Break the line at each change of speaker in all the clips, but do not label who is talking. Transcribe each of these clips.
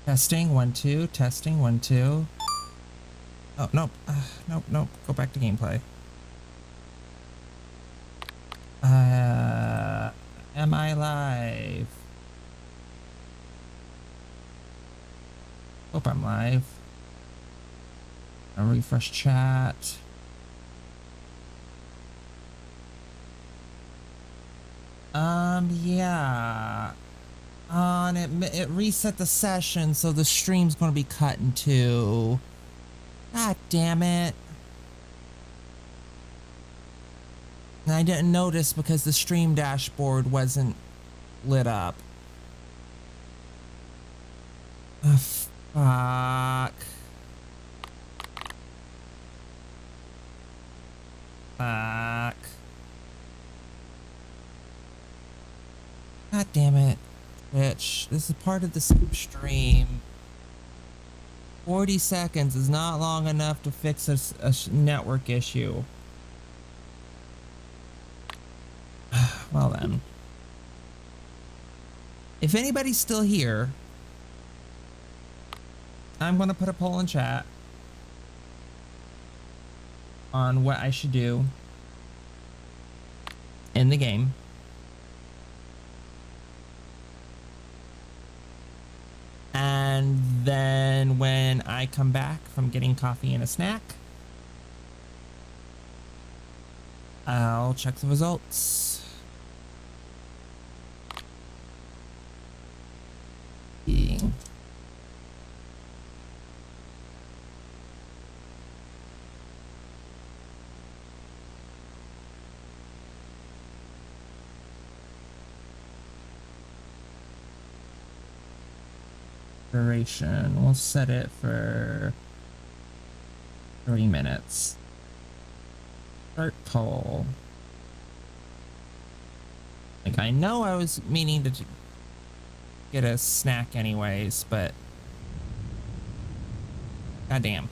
Testing, 1, 2, testing, 1, 2. Oh, nope. Nope, nope. Go back to gameplay. Am I live? Hope I'm live. I'll refresh chat. Yeah. And it reset the session, so the stream's gonna be cut in two. God damn it. And I didn't notice because the stream dashboard wasn't lit up. Oh, fuck. Fuck. God damn it. Twitch, this is part of the stream. 40 seconds is not long enough to fix a network issue. Well then. If anybody's still here, I'm going to put a poll in chat on what I should do in the game. And then when I come back from getting coffee and a snack, I'll check the results. Duration, we'll set it for 3 minutes. Start poll. Like, I know I was meaning to get a snack anyways, but goddamn.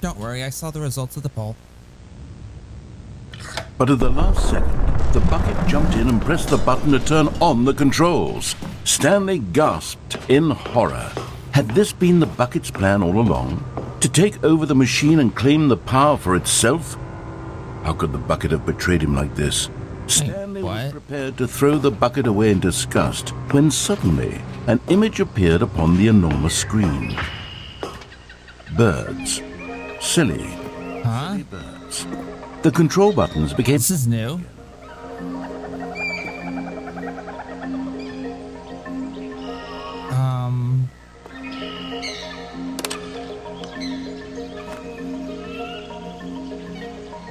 Don't worry, I saw the results of the poll.
But at the last second, the bucket jumped in and pressed the button to turn on the controls. Stanley gasped in horror. Had this been the bucket's plan all along? To take over the machine and claim the power for itself? How could the bucket have betrayed him like this? Stanley was prepared to throw the bucket away in disgust when suddenly an image appeared upon the enormous screen. Birds. Silly.
Huh?
Silly birds. The control buttons became...
This is new.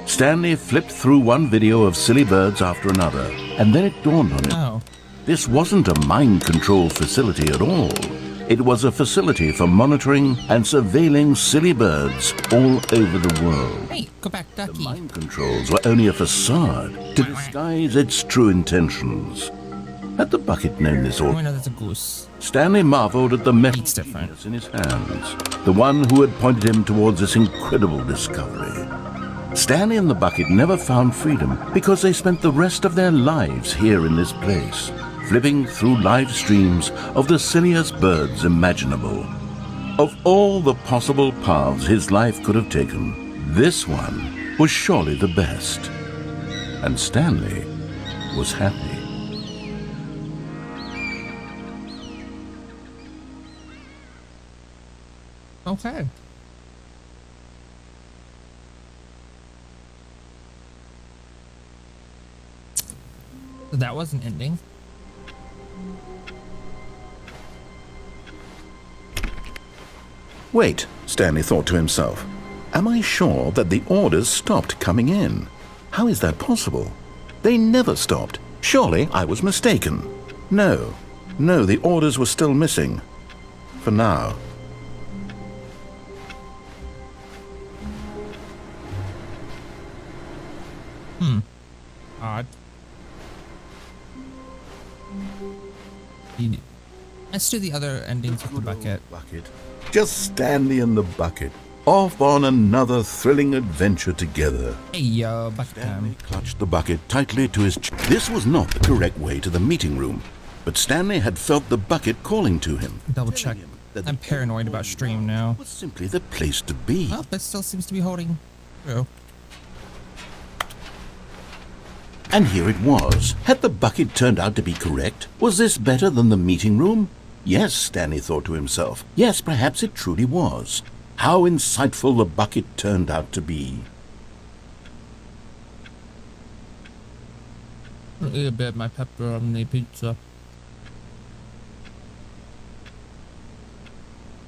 Stanley flipped through one video of silly birds after another, and then it dawned on him.
Oh.
This wasn't a mind control facility at all. It was a facility for monitoring and surveilling silly birds all over the world.
Hey, go back, ducky.
The mind controls were only a facade to disguise its true intentions. Had the bucket known this
Oh,
all?
I know that's a goose.
Stanley marveled at the metal
It's different.
genius in his hands, the one who had pointed him towards this incredible discovery. Stanley and the bucket never found freedom because they spent the rest of their lives here in this place, flipping through live streams of the silliest birds imaginable. Of all the possible paths his life could have taken, this one was surely the best. And Stanley was happy.
Okay. So that was an ending.
Wait, Stanley thought to himself. Am I sure that the orders stopped coming in? How is that possible? They never stopped. Surely I was mistaken. No, the orders were still missing. For now.
Odd. Let's do the other endings with the bucket.
Just Stanley and the bucket, off on another thrilling adventure together.
Hey yo, bucket
Stanley
time.
clutched the bucket tightly to his chest. This was not the correct way to the meeting room, but Stanley had felt the bucket calling to him.
Double check. I'm paranoid about stream now.
It was simply the place to be.
Well, but still seems to be holding true.
And here it was. Had the bucket turned out to be correct? Was this better than the meeting room? Yes, Stanley thought to himself. Yes, perhaps it truly was. How insightful the bucket turned out to be.
I'll eat a bit of my pepperoni pizza.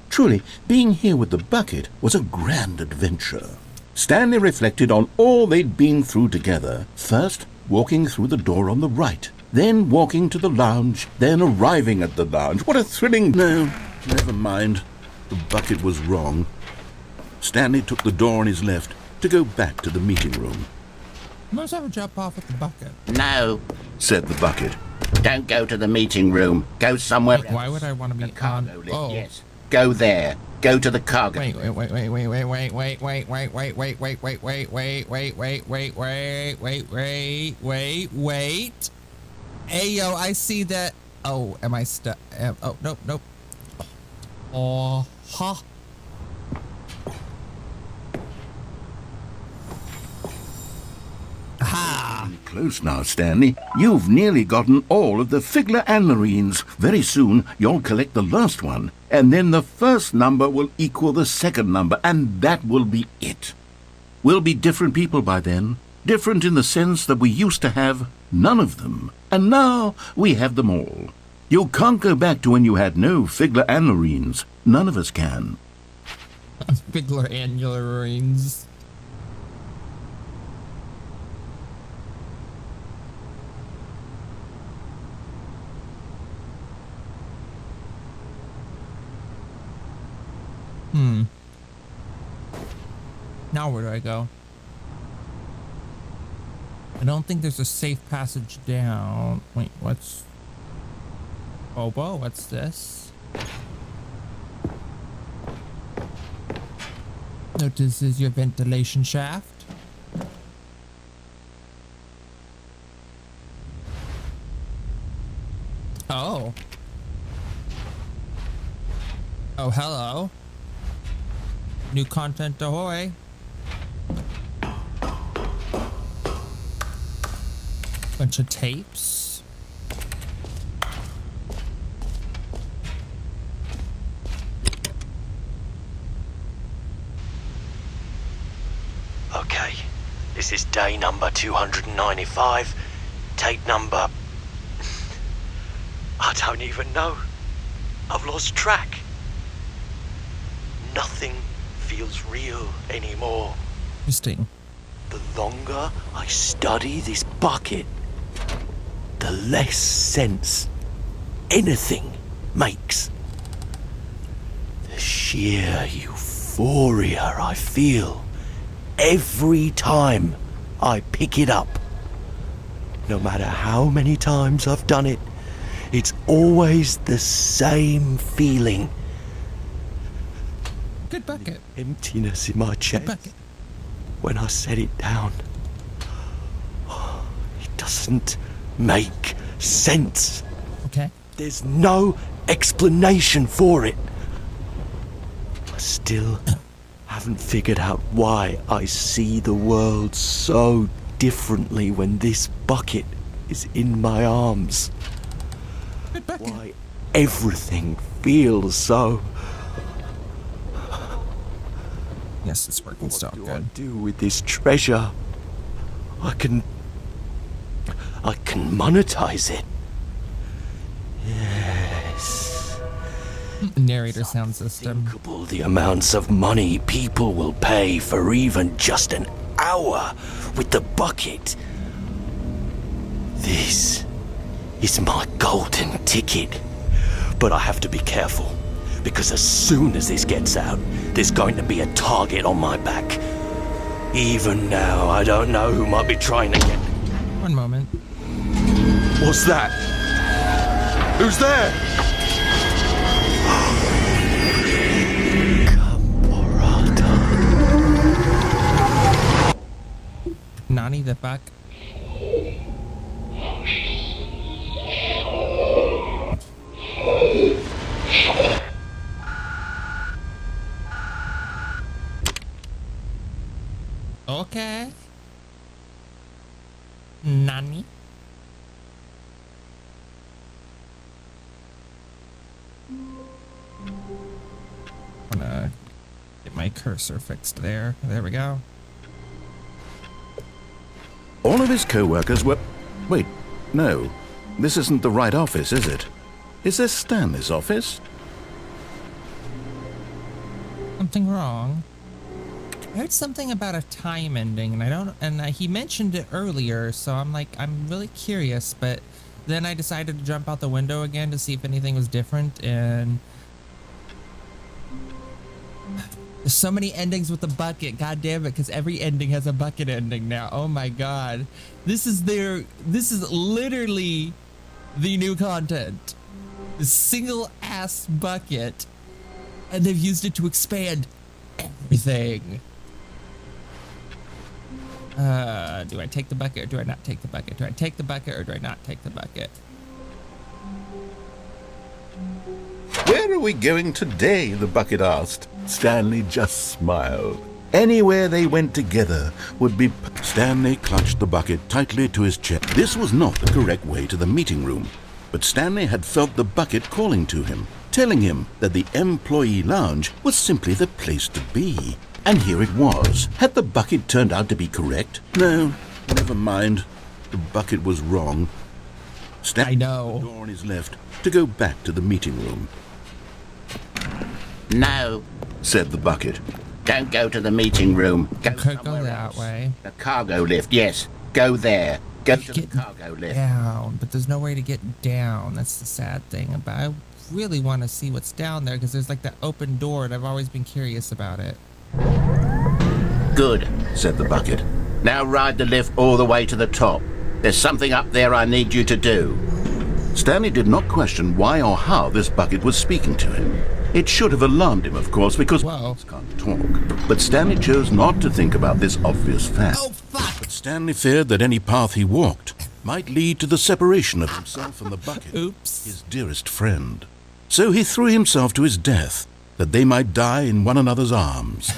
Truly, being here with the bucket was a grand adventure. Stanley reflected on all they'd been through together. First, walking through the door on the right, then walking to the lounge, then arriving at the lounge. What a thrilling... No, never mind. The bucket was wrong. Stanley took the door on his left to go back to the meeting room.
Let's have a jump off at the bucket.
No,
Said the bucket.
don't go to the meeting room. Go somewhere else.
Why would I want to be on?
Cargo lift,
Oh,
yes. Go there. Go to the cargo.
wait. Hey yo, I see that. Oh, am I stuck? Oh, nope. Oh, ha. Ha!
Close now, Stanley. You've nearly gotten all of the Figler anarines. Very soon, you'll collect the last one, and then the first number will equal the second number, and that will be it. We'll be different people by then. Different in the sense that we used to have none of them, and now we have them all. You can't go back to when you had no Figler anarines. None of us can.
Figler annular rings. Now where do I go? I don't think there's a safe passage down. Wait, what's... Bobo, what's this? Notice is your ventilation shaft. Oh. Oh, hello. New content ahoy. Bunch of tapes.
Okay, this is day number 295, tape number... I don't even know. I've lost track. Nothing feels real anymore.
Interesting.
The longer I study this bucket, the less sense anything makes. The sheer euphoria I feel every time I pick it up. No matter how many times I've done it, it's always the same feeling.
Good bucket.
The emptiness in my
Good
chest
bucket.
when I set it down. It doesn't make sense.
Okay.
There's no explanation for it. I still haven't figured out why I see the world so differently when this bucket is in my arms.
Good bucket.
Why everything feels so...
Yes, it's working still.
What do
Good.
I do with this treasure? I can monetize it. Yes.
Narrator sound system.
Unthinkable the amounts of money people will pay for even just an hour with the bucket. This is my golden ticket. But I have to be careful, because as soon as this gets out, there's going to be a target on my back. Even now, I don't know who might be trying to get...
One moment.
What's that? Who's there? Caporata.
Nani the fuck? Okay. Nani? I'm gonna get my cursor fixed there. There we go.
All of his co-workers were... Wait, no. This isn't the right office, is it? Is this Stanley's office?
Something wrong. I heard something about a time ending, and I don't. And he mentioned it earlier, so I'm really curious. But then I decided to jump out the window again to see if anything was different, and there's so many endings with the bucket. God damn it! Because every ending has a bucket ending now. Oh my god, this is literally the new content. The single ass bucket, and they've used it to expand everything. Do I take the bucket or do I not take the bucket? Do I take the bucket or do I not take the bucket?
Where are we going today? The bucket asked. Stanley just smiled. Anywhere they went together would be... Stanley clutched the bucket tightly to his chest. This was not the correct way to the meeting room, but Stanley had felt the bucket calling to him, telling him that the employee lounge was simply the place to be. And here it was. Had the bucket turned out to be correct? No, never mind. The bucket was wrong. Stanley
I know.
opened the door on his left to go back to the meeting room.
No,
Said the bucket.
don't go to the meeting room. Go
Could go
somewhere
that
else.
way.
The cargo lift, yes. Go there. Go to the
Get
cargo lift.
down, but there's no way to get down. That's the sad thing. But I really want to see what's down there because there's like that open door, and I've always been curious about it.
Good.
Said the bucket.
Now ride the lift all the way to the top. There's something up there I need you to do.
Stanley did not question why or how this bucket was speaking to him. It should have alarmed him, of course, because
Whoa.
buckets can't talk. But Stanley chose not to think about this obvious fact.
Oh, fuck!
But Stanley feared that any path he walked might lead to the separation of himself and the bucket,
Oops.
his dearest friend. So he threw himself to his death, that they might die in one another's arms.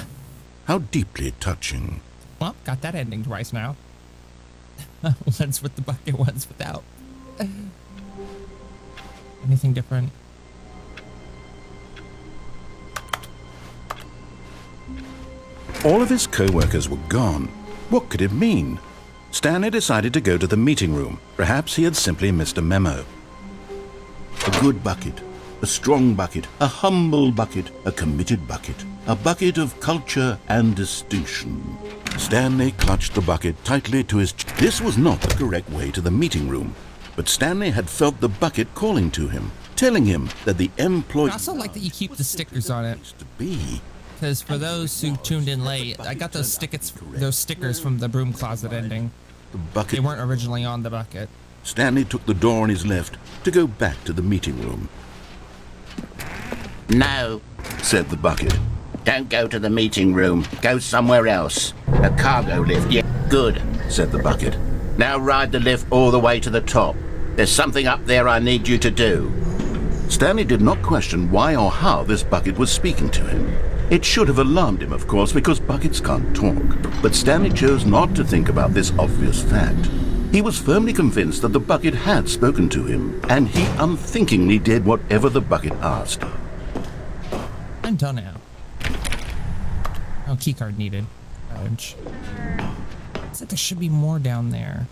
How deeply touching.
Well, got that ending twice now. Once with the bucket, once without. Anything different?
All of his co-workers were gone. What could it mean? Stanley decided to go to the meeting room. Perhaps he had simply missed a memo. A good bucket, a strong bucket, a humble bucket, a committed bucket, a bucket of culture and distinction. Stanley clutched the bucket tightly to his chest. This was not the correct way to the meeting room, but Stanley had felt the bucket calling to him, telling him that the employee...
I also like that you keep the stickers on it.
...to be.
Because for those who tuned in late, I got those stickers from the broom closet ending.
The bucket...
They weren't originally on the bucket.
Stanley took the door on his left to go back to the meeting room.
No,
Said the bucket.
don't go to the meeting room. Go somewhere else. A cargo lift, yeah, good.
Said the bucket.
Now ride the lift all the way to the top. There's something up there I need you to do.
Stanley did not question why or how this bucket was speaking to him. It should have alarmed him, of course, because buckets can't talk. But Stanley chose not to think about this obvious fact. He was firmly convinced that the bucket had spoken to him, and he unthinkingly did whatever the bucket asked.
I'm done now. Oh, keycard needed. Ouch. Said there should be more down there.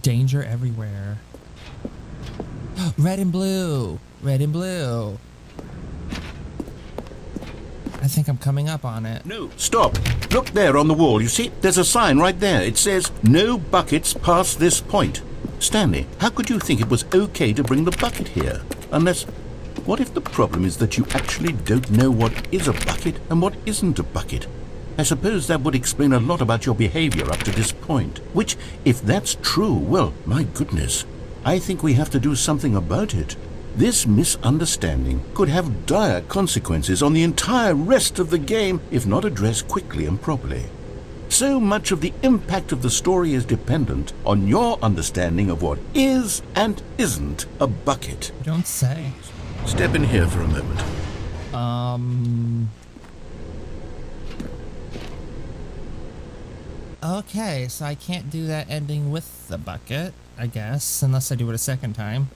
Danger everywhere. Red and blue. Red and blue. I think I'm coming up on it.
No, stop. Look there on the wall. You see, there's a sign right there. It says, no buckets past this point. Stanley, how could you think it was okay to bring the bucket here? Unless, what if the problem is that you actually don't know what is a bucket and what isn't a bucket? I suppose that would explain a lot about your behavior up to this point. Which, if that's true, well, my goodness, I think we have to do something about it. This misunderstanding could have dire consequences on the entire rest of the game if not addressed quickly and properly. So much of the impact of the story is dependent on your understanding of what is and isn't a bucket.
You don't say.
Step in here for a moment.
Okay, so I can't do that ending with the bucket, I guess, unless I do it a second time.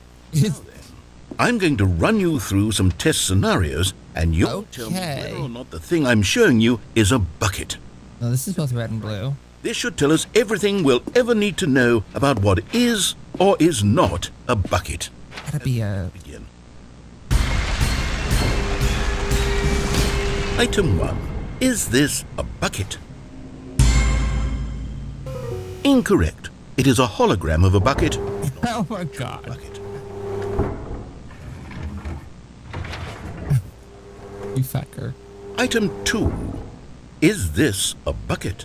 I'm going to run you through some test scenarios, and you'll tell me
Okay.
whether or not the thing I'm showing you is a bucket.
No, this is both red and blue.
This should tell us everything we'll ever need to know about what is or is not a bucket.
Gotta be a...
Begin. Item 1. Is this a bucket? Incorrect. It is a hologram of a bucket.
Oh my god.
Bucket.
You fucker.
Item 2. Is this a bucket?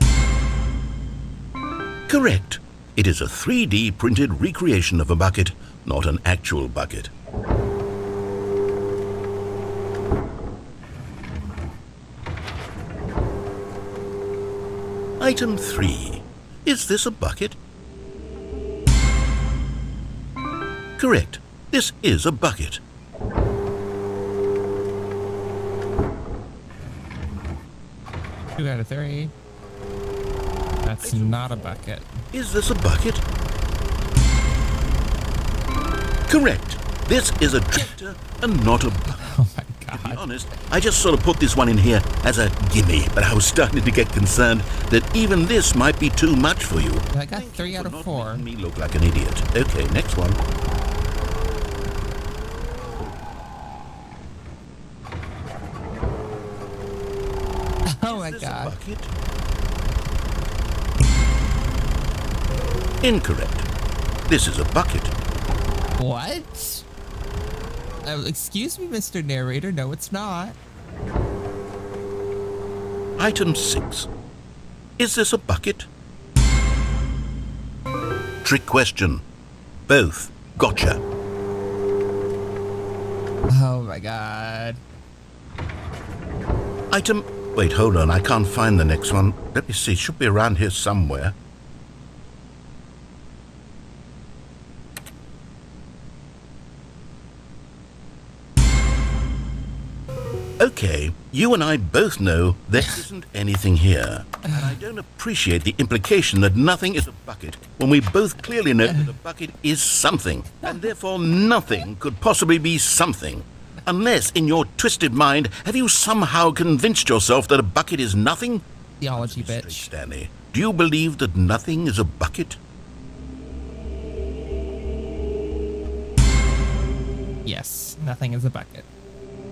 Correct. It is a 3D printed recreation of a bucket, not an actual bucket. Item 3. Is this a bucket? Correct. This is a bucket.
2 out of 3. That's not a bucket.
Is this a bucket? Correct. This is a tractor and not a bucket.
Oh my
To be
god.
honest, I just sort of put this one in here as a gimme, but I was starting to get concerned that even this might be too much for you.
I got 3 out of
Not
4.
making me look like an idiot. Okay, next one.
Oh my
Is this a
god.
bucket? Incorrect. This is a bucket.
What? Excuse me, Mr. Narrator. No, it's not.
Item 6. Is this a bucket? Trick question. both. Gotcha.
Oh my god.
Item... Wait, hold on. I can't find the next one. Let me see. It should be around here somewhere. Okay, you and I both know there isn't anything here. And I don't appreciate the implication that nothing is a bucket when we both clearly know that a bucket is something. And therefore nothing could possibly be something. Unless, in your twisted mind, have you somehow convinced yourself that a bucket is nothing?
Theology,
Straight,
bitch.
Stanley, do you believe that nothing is a bucket?
Yes, nothing is a bucket.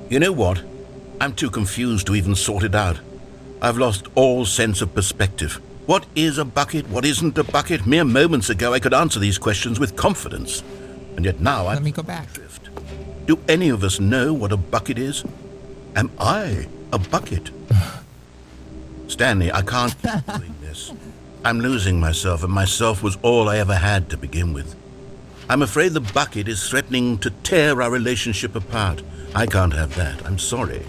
You know what? I'm too confused to even sort it out. I've lost all sense of perspective. What is a bucket? What isn't a bucket? Mere moments ago I could answer these questions with confidence. And yet now
Let
I'm
me go back.
adrift. Do any of us know what a bucket is? Am I a bucket? Stanley, I can't keep doing this. I'm losing myself, and myself was all I ever had to begin with. I'm afraid the bucket is threatening to tear our relationship apart. I can't have that. I'm sorry.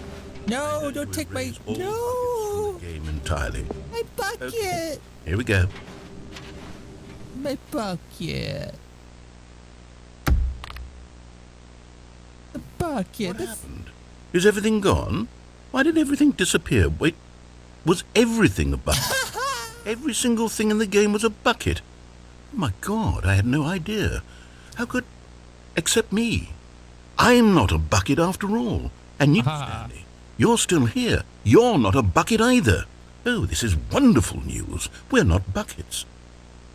No, don't take my...
All
No!
the game entirely.
My bucket!
Here we go.
My bucket. The bucket.
What
That's-
happened? Is everything gone? Why did everything disappear? Wait, was everything a bucket? Every single thing in the game was a bucket. Oh my God, I had no idea. How could... Except me. I'm not a bucket after all. And you, Stanley, you're still here. You're not a bucket either. Oh, this is wonderful news. We're not buckets.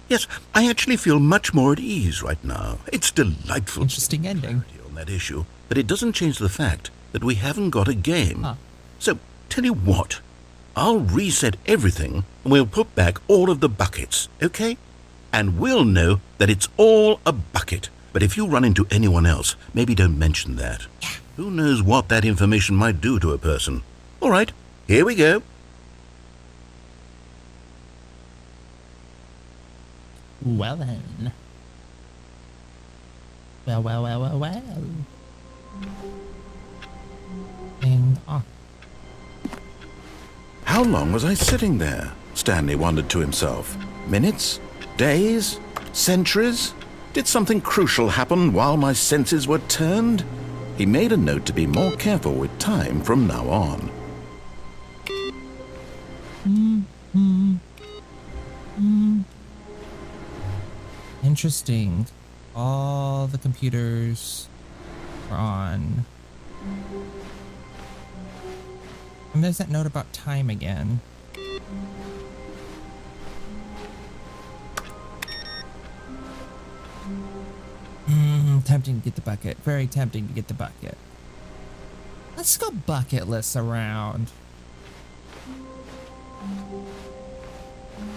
Yes, I actually feel much more at ease right now. It's delightful.
Interesting ending.
On that issue, but it doesn't change the fact that we haven't got a game.
Huh.
So, tell you what, I'll reset everything and we'll put back all of the buckets, okay? And we'll know that it's all a bucket. But if you run into anyone else, maybe don't mention that. Who knows what that information might do to a person. All right, here we go.
Well then. Well. Ding. Oh.
How long was I sitting there? Stanley wondered to himself. Minutes? Days? Centuries? Did something crucial happen while my senses were turned? He made a note to be more careful with time from now on.
Interesting. All the computers are on. And there's that note about time again. Tempting to get the bucket. Very tempting to get the bucket. Let's go bucket lists around.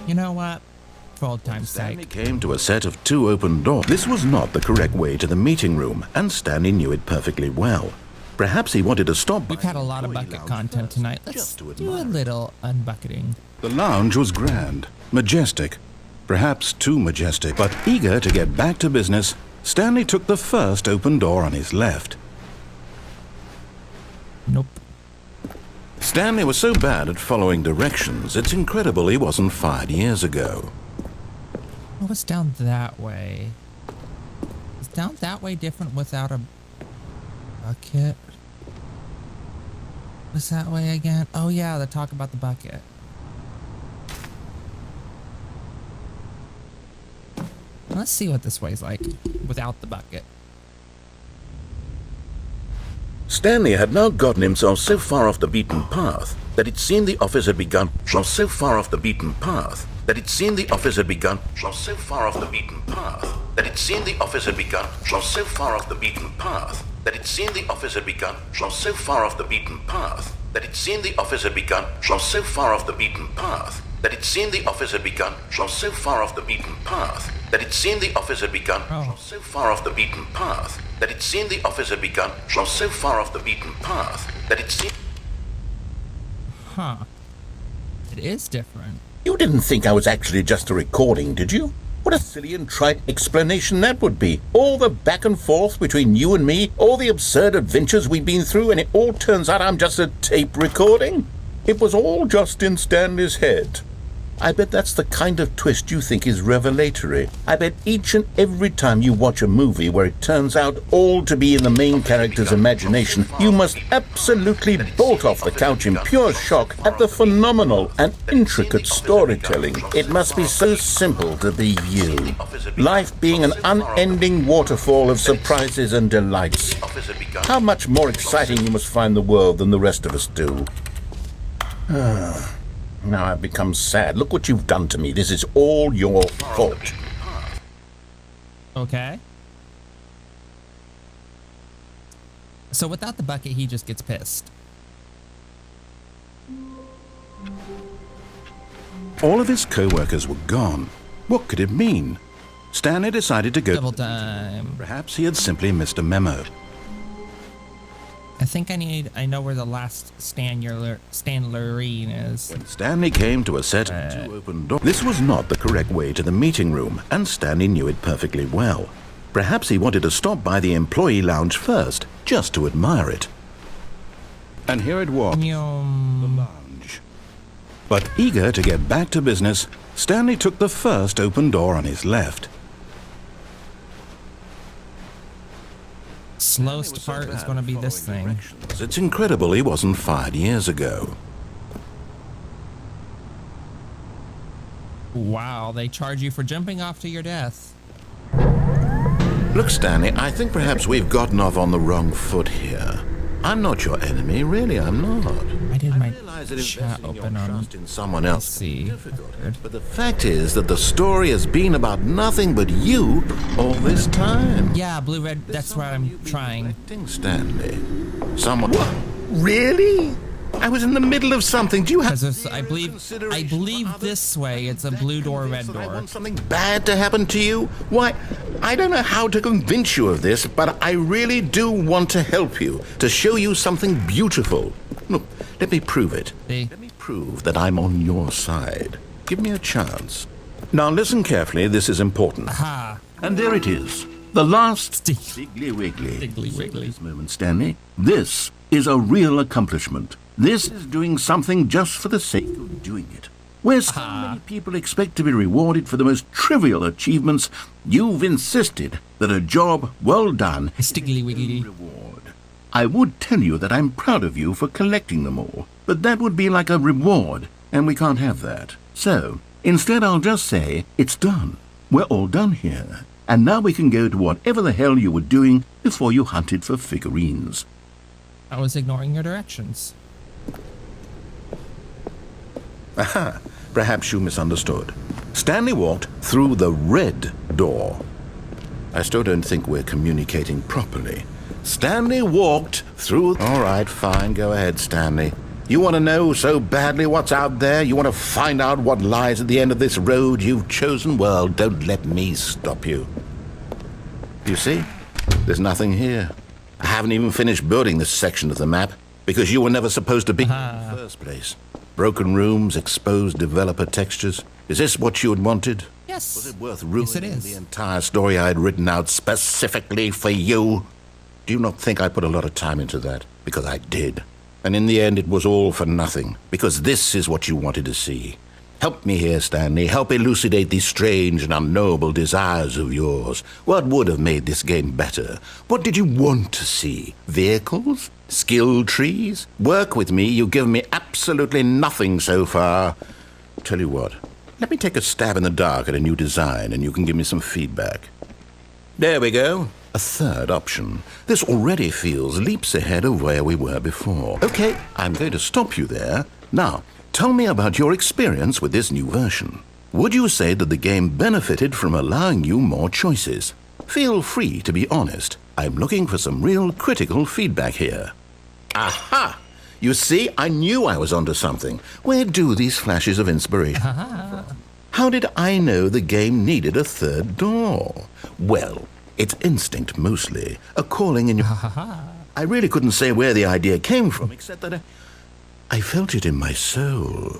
You know what? For old time's
Stanley
sake.
came to a set of 2 open doors. This was not the correct way to the meeting room, and Stanley knew it perfectly well. Perhaps he wanted to stop by
We've had a lot of
the
bucket
lounge
content
first,
tonight. Let's
just to
do a
admire it.
little unbucketing.
The lounge was grand, majestic, perhaps too majestic, but eager to get back to business, Stanley took the first open door on his left.
Nope.
Stanley was so bad at following directions, it's incredible he wasn't fired years ago.
What was down that way? Is down that way different without a bucket? What's that way again? Oh yeah, the talk about the bucket. Let's see what this way's like without the bucket.
Stanley had now gotten himself so far off the beaten path that it seemed the office had begun. So far off the beaten path that it seemed the office had begun. So far off the beaten path that it seemed the office had begun. So far off the beaten path that it seemed the office had begun. So far off the beaten path that it seemed the office had begun. So far off the beaten path that it seemed the office had begun. So far off the beaten path that it seemed the office had begun. So far off the beaten path that it seemed the office had begun. So far off the beaten path that it seemed.
Huh. It is different.
You didn't think I was actually just a recording, did you? What a silly and trite explanation that would be. All the back and forth between you and me, all the absurd adventures we've been through, and it all turns out I'm just a tape recording? It was all just in Stanley's head. I bet that's the kind of twist you think is revelatory. I bet each and every time you watch a movie where it turns out all to be in the main character's imagination, you must absolutely bolt off the couch in pure shock at the phenomenal and intricate storytelling. It must be so simple to be you. Life being an unending waterfall of surprises and delights. How much more exciting you must find the world than the rest of us do. Now I've become sad. Look what you've done to me. This is all your fault.
Okay. So without the bucket, he just gets pissed.
All of his co-workers were gone. What could it mean? Stanley decided to go.
Double time.
Perhaps he had simply missed a memo.
I think I know where the last Stanlerine is.
When Stanley came to a set of two open doors, this was not the correct way to the meeting room, and Stanley knew it perfectly well. Perhaps he wanted to stop by the employee lounge first, just to admire it. And here it was, the lounge. But eager to get back to business, Stanley took the first open door on his left.
Slowest part is going to be this thing.
It's incredible he wasn't fired years ago.
Wow, they charge you for jumping off to your death.
Look, Stanley, I think perhaps we've gotten off on the wrong foot here. I'm not your enemy, really, I'm not.
I did my
realize that
chat
investing your
open on.
trust in someone else
See,
is difficult. But the fact is that the story has been about nothing but you all this time.
Yeah, blue red. That's what I'm trying.
Stanley, someone. What? Really? I was in the middle of something. Do you have?
I believe this way. It's a blue door, red door.
I want something bad to happen to you? Why, I don't know how to convince you of this, but I really do want to help you, to show you something beautiful. Look, let me prove it.
See?
Let me prove that I'm on your side. Give me a chance. Now listen carefully, this is important.
Aha.
And there it is. The last
Stiggly
Wiggly.
Stiggly Wiggly.
This moment, Stanley. This is a real accomplishment. This is doing something just for the sake of doing it. Where so many people expect to be rewarded for the most trivial achievements, you've insisted that a job well done
Stiggly Wiggly.
reward. I would tell you that I'm proud of you for collecting them all, but that would be like a reward, and we can't have that. So, instead I'll just say, it's done. We're all done here. And now we can go to whatever the hell you were doing before you hunted for figurines.
I was ignoring your directions.
Aha, perhaps you misunderstood. Stanley walked through the red door. I still don't think we're communicating properly. Stanley walked through... All right, fine, go ahead, Stanley. You want to know so badly what's out there? You want to find out what lies at the end of this road you've chosen? Well, don't let me stop you. You see? There's nothing here. I haven't even finished building this section of the map because you were never supposed to be in the first place. Broken rooms, exposed developer textures. Is this what you had wanted?
Yes.
Was it worth ruining
Yes, it is.
the entire story I had written out specifically for you? Do you not think I put a lot of time into that? Because I did. And in the end, it was all for nothing. Because this is what you wanted to see. Help me here, Stanley. Help elucidate these strange and unknowable desires of yours. What would have made this game better? What did you want to see? Vehicles? Skill trees? Work with me. You've given me absolutely nothing so far. Tell you what. Let me take a stab in the dark at a new design, and you can give me some feedback. There we go. A third option. This already feels leaps ahead of where we were before. Okay, I'm going to stop you there. Now, tell me about your experience with this new version. Would you say that the game benefited from allowing you more choices? Feel free to be honest. I'm looking for some real critical feedback here. Aha! You see, I knew I was onto something. Where do these flashes of inspiration come from? How did I know the game needed a third door? Well, it's instinct mostly, a calling in your... I really couldn't say where the idea came from, except that I felt it in my soul.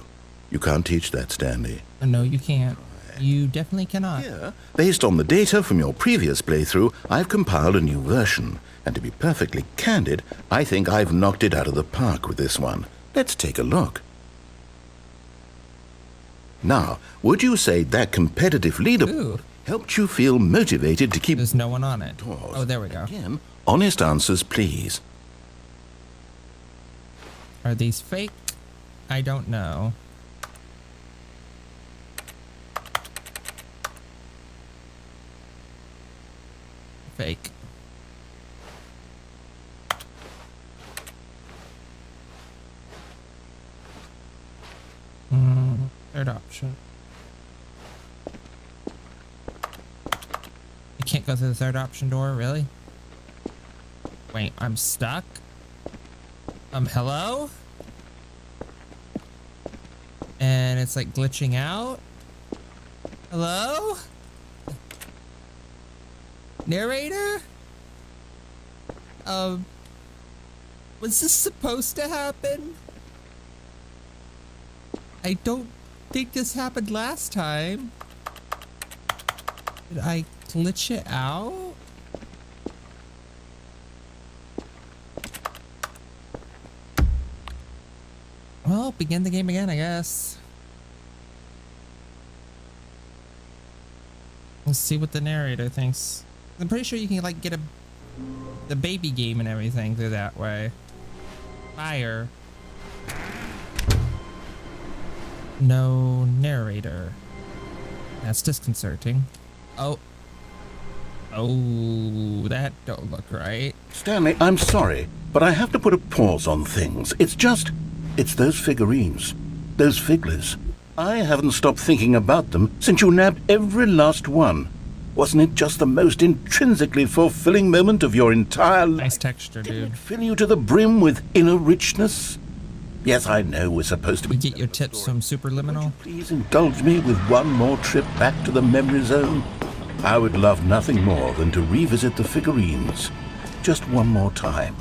You can't teach that, Stanley.
No, you can't. You definitely cannot.
Here, based on the data from your previous playthrough, I've compiled a new version. And to be perfectly candid, I think I've knocked it out of the park with this one. Let's take a look. Now, would you say that competitive leaderboard helped you feel motivated to keep...
There's no one on it.
Doors?
Oh, there we go.
Again, honest answers, please.
Are these fake? I don't know. Fake. Third option. You can't go through the third option door, really? Wait, I'm stuck? Hello? And it's like glitching out? Hello? Narrator? Was this supposed to happen? I don't think this happened last time. Did I glitch it out? Well, begin the game again, I guess. Let's see what the narrator thinks. I'm pretty sure you can like get the baby game and everything through that way. Fire. No narrator. That's disconcerting. Oh. Oh, that don't look right.
Stanley, I'm sorry, but I have to put a pause on things. It's those figurines. Those figglers. I haven't stopped thinking about them since you nabbed every last one. Wasn't it just the most intrinsically fulfilling moment of your entire life?
Nice texture,
Didn't
dude.
it fill you to the brim with inner richness? Yes, I know we're supposed to be...
You get your tips from Superliminal?
Please indulge me with one more trip back to the memory zone. I would love nothing more than to revisit the figurines. Just one more time.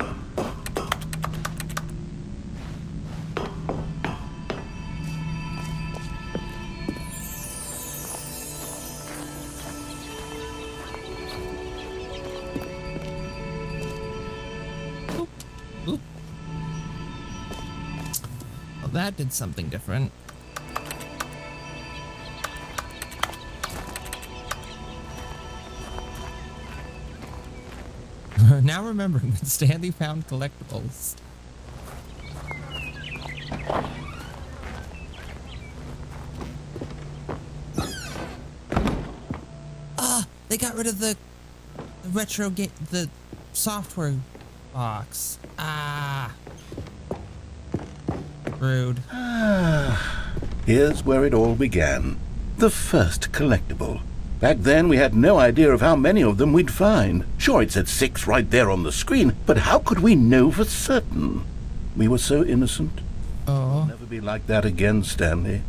Oop. Well, that did something different. Now remembering that Stanley found collectibles. They got rid of the retro game, the software box. Rude.
Here's where it all began. The first collectible. Back then, we had no idea of how many of them we'd find. Sure, it said 6 right there on the screen, but how could we know for certain? We were so innocent.
Oh.
It'll never be like that again, Stanley.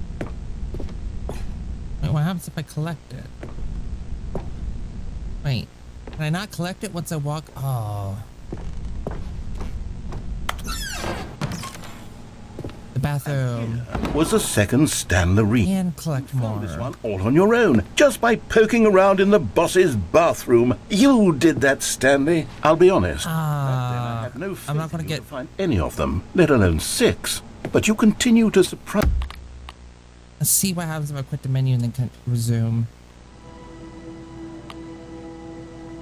Wait, what happens if I collect it? Wait, can I not collect it once I walk? Oh. The bathroom.
Was the second Stanley.
And collect more.
This one all on your own, just by poking around in the boss's bathroom. You did that, Stanley. I'll be honest. Back then I had no faith
I'm not gonna
in you
get...
to find any of them, let alone 6. But you continue to surprise.
Let's see what happens if I quit the menu and then can resume.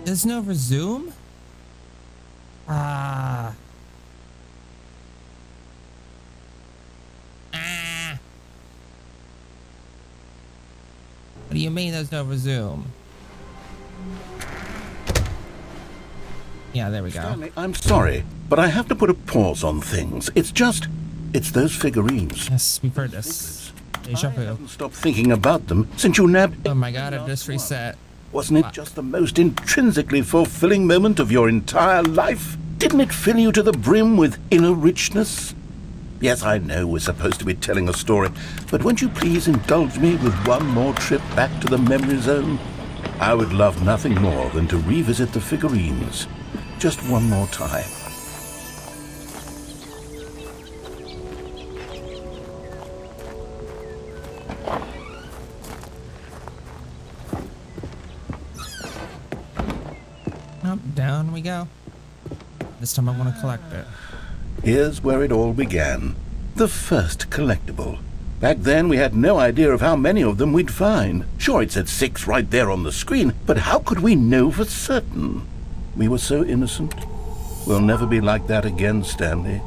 There's no resume? What do you mean there's no resume? Yeah, there we go.
Stanley, I'm sorry, but I have to put a pause on things. It's those figurines.
Yes, we've heard this. Deja
I
vu.
haven't stopped thinking about them since you nabbed...
Oh my god, I just reset.
Wasn't it just the most intrinsically fulfilling moment of your entire life? Didn't it fill you to the brim with inner richness? Yes, I know we're supposed to be telling a story, but won't you please indulge me with one more trip back to the memory zone? I would love nothing more than to revisit the figurines. Just one more time.
down we go. This time I want to collect it.
Here's where it all began. The first collectible. Back then, we had no idea of how many of them we'd find. Sure, it said 6 right there on the screen, but how could we know for certain? We were so innocent. We'll never be like that again, Stanley.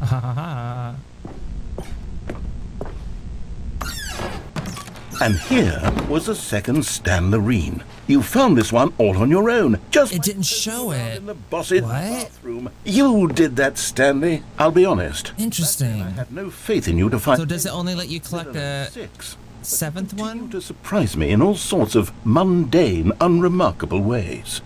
Ha ha ha.
And here was a second Stanlerine. You found this one all on your own. Just
It didn't show it.
in the boss's
What?
bathroom. You did that, Stanley. I'll be honest.
Interesting.
I had no faith in you to find.
So does it only let you collect a
6.
7th
Continue
one?
to surprise me in all sorts of mundane, unremarkable ways.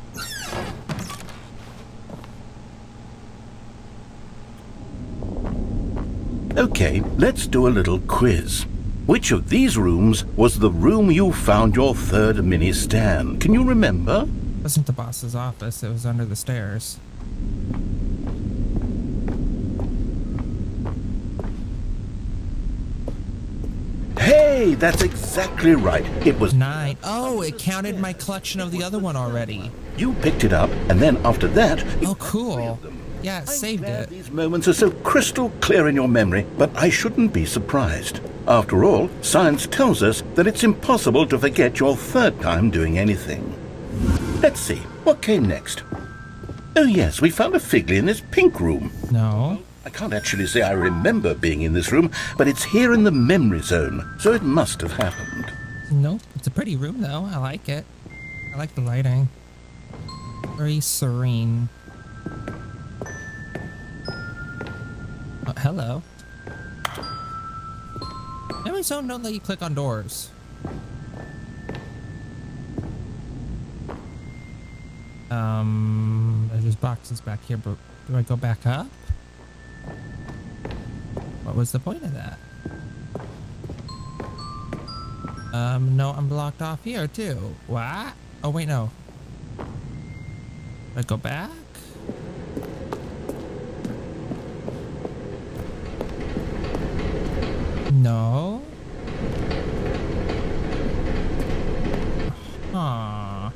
Okay, let's do a little quiz. Which of these rooms was the room you found your third mini Stan? Can you remember?
It wasn't the boss's office, it was under the stairs.
Hey, that's exactly right. It was
9. Oh, it counted my collection of the other one already.
you picked it up, and then after that, you
Oh, cool. Yeah, it saved
glad
it.
these moments are so crystal clear in your memory, but I shouldn't be surprised. After all, science tells us that it's impossible to forget your third time doing anything. Let's see, what came next? Oh yes, we found a Figley in this pink room.
No.
I can't actually say I remember being in this room, but it's here in the memory zone, so it must have happened.
Nope. It's a pretty room, though. I like it. I like the lighting. Very serene. Oh, hello. Memory zone don't let you click on doors. There's just boxes back here, but do I go back up? What was the point of that? No, I'm blocked off here too. What? Oh wait, no. Do I go back? No. Huh.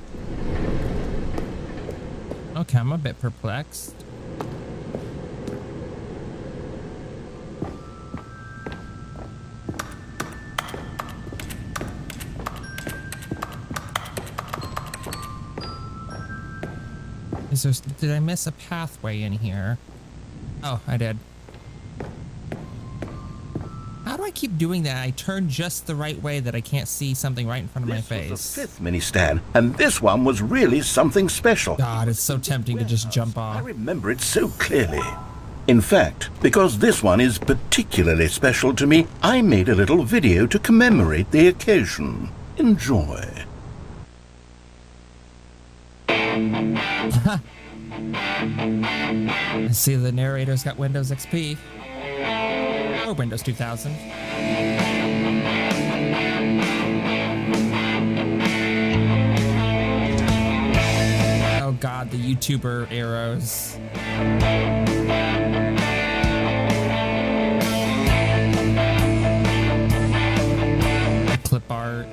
Okay, I'm a bit perplexed. Is there, did I miss a pathway in here? Oh, I did. How do I keep doing that? I turn just the right way that I can't see something right in front of my
This was
face.
the 5th mini Stan, and this one was really something special.
God, it's so tempting to just jump
I
off.
remember it so clearly. In fact, because this one is particularly special to me, I made a little video to commemorate the occasion. Enjoy.
I see the narrator's got Windows XP. Or Windows 2000. Oh god, the YouTuber arrows. Clip art.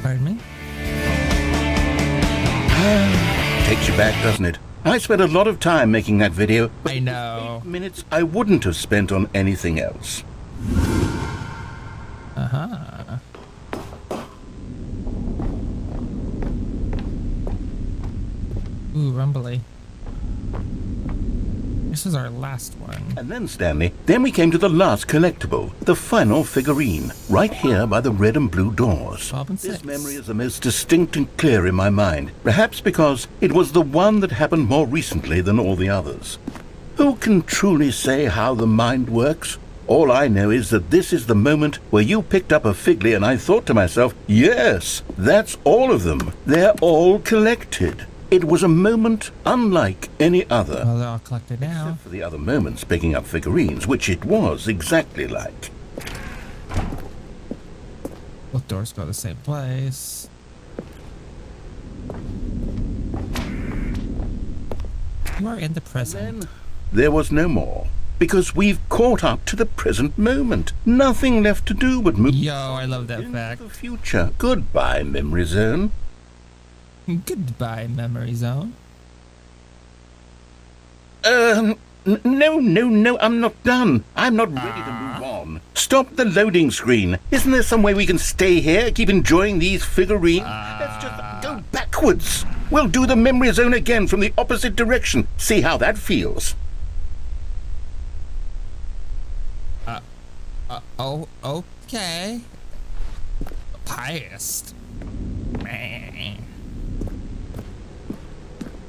Pardon me?
Takes you back, doesn't it? I spent a lot of time making that video, but
I know.
8 minutes I wouldn't have spent on anything else.
Uh-huh. Ooh, rumbly. This is our last one.
And then, Stanley, then we came to the last collectible, the final figurine, right here by the red and blue doors.
12 and
This
6.
memory is the most distinct and clear in my mind, perhaps because it was the one that happened more recently than all the others. Who can truly say how the mind works? All I know is that this is the moment where you picked up a Figley and I thought to myself, yes, that's all of them. They're all collected. It was a moment unlike any other.
Well, they're all collected now.
Except for the other moments picking up figurines, which it was exactly like.
Both doors go to the same place. You are in the present.
Then there was no more, because we've caught up to the present moment. Nothing left to do but move
Yo, I love that
into
fact.
the future. Goodbye, memory zone.
Goodbye, memory zone.
No, I'm not done. I'm not ready to move on. Stop the loading screen. Isn't there some way we can stay here, keep enjoying these figurines? Let's just go backwards. We'll do the memory zone again from the opposite direction. See how that feels.
Oh, okay. Past.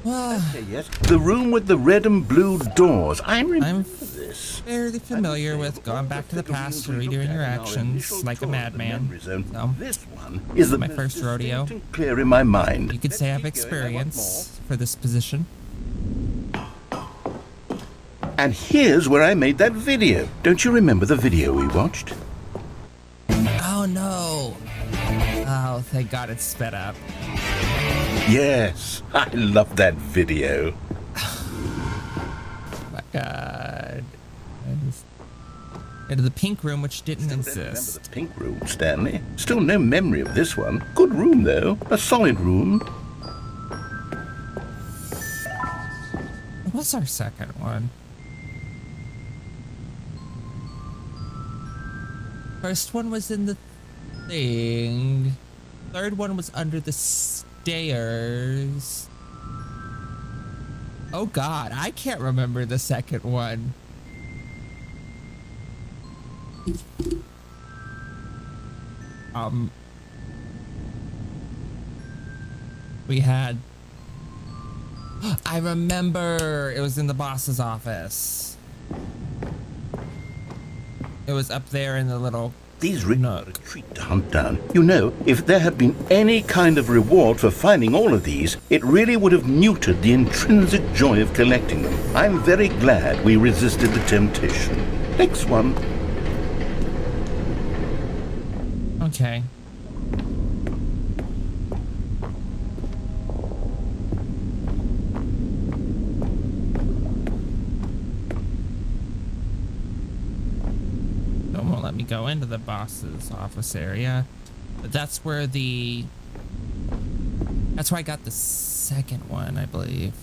Okay, yes, the room with the red and blue doors. I'm this.
Fairly familiar with going back to the past and redoing your actions like a madman. So,
This one is the
my
most
first rodeo.
distinct and clear in my mind.
you could say I have experience for this position.
And here's where I made that video. Don't you remember the video we watched?
Oh no! Oh, thank God it's sped up.
Yes, I love that video.
My God. Into the pink room, which didn't
Don't remember
exist.
the pink room, Stanley. Still no memory of this one. Good room, though. A solid room.
What's our second one? First one was in the thing. Third one was under the stairs. Oh God, I can't remember the second one. We had... I remember! It was in the boss's office. It was up there in the little...
These rings are a treat to hunt down. You know, if there had been any kind of reward for finding all of these, it really would have neutered the intrinsic joy of collecting them. I'm very glad we resisted the temptation. Next one.
Okay. Don't won't let me go into the boss's office area. But that's where the... That's where I got the second one, I believe.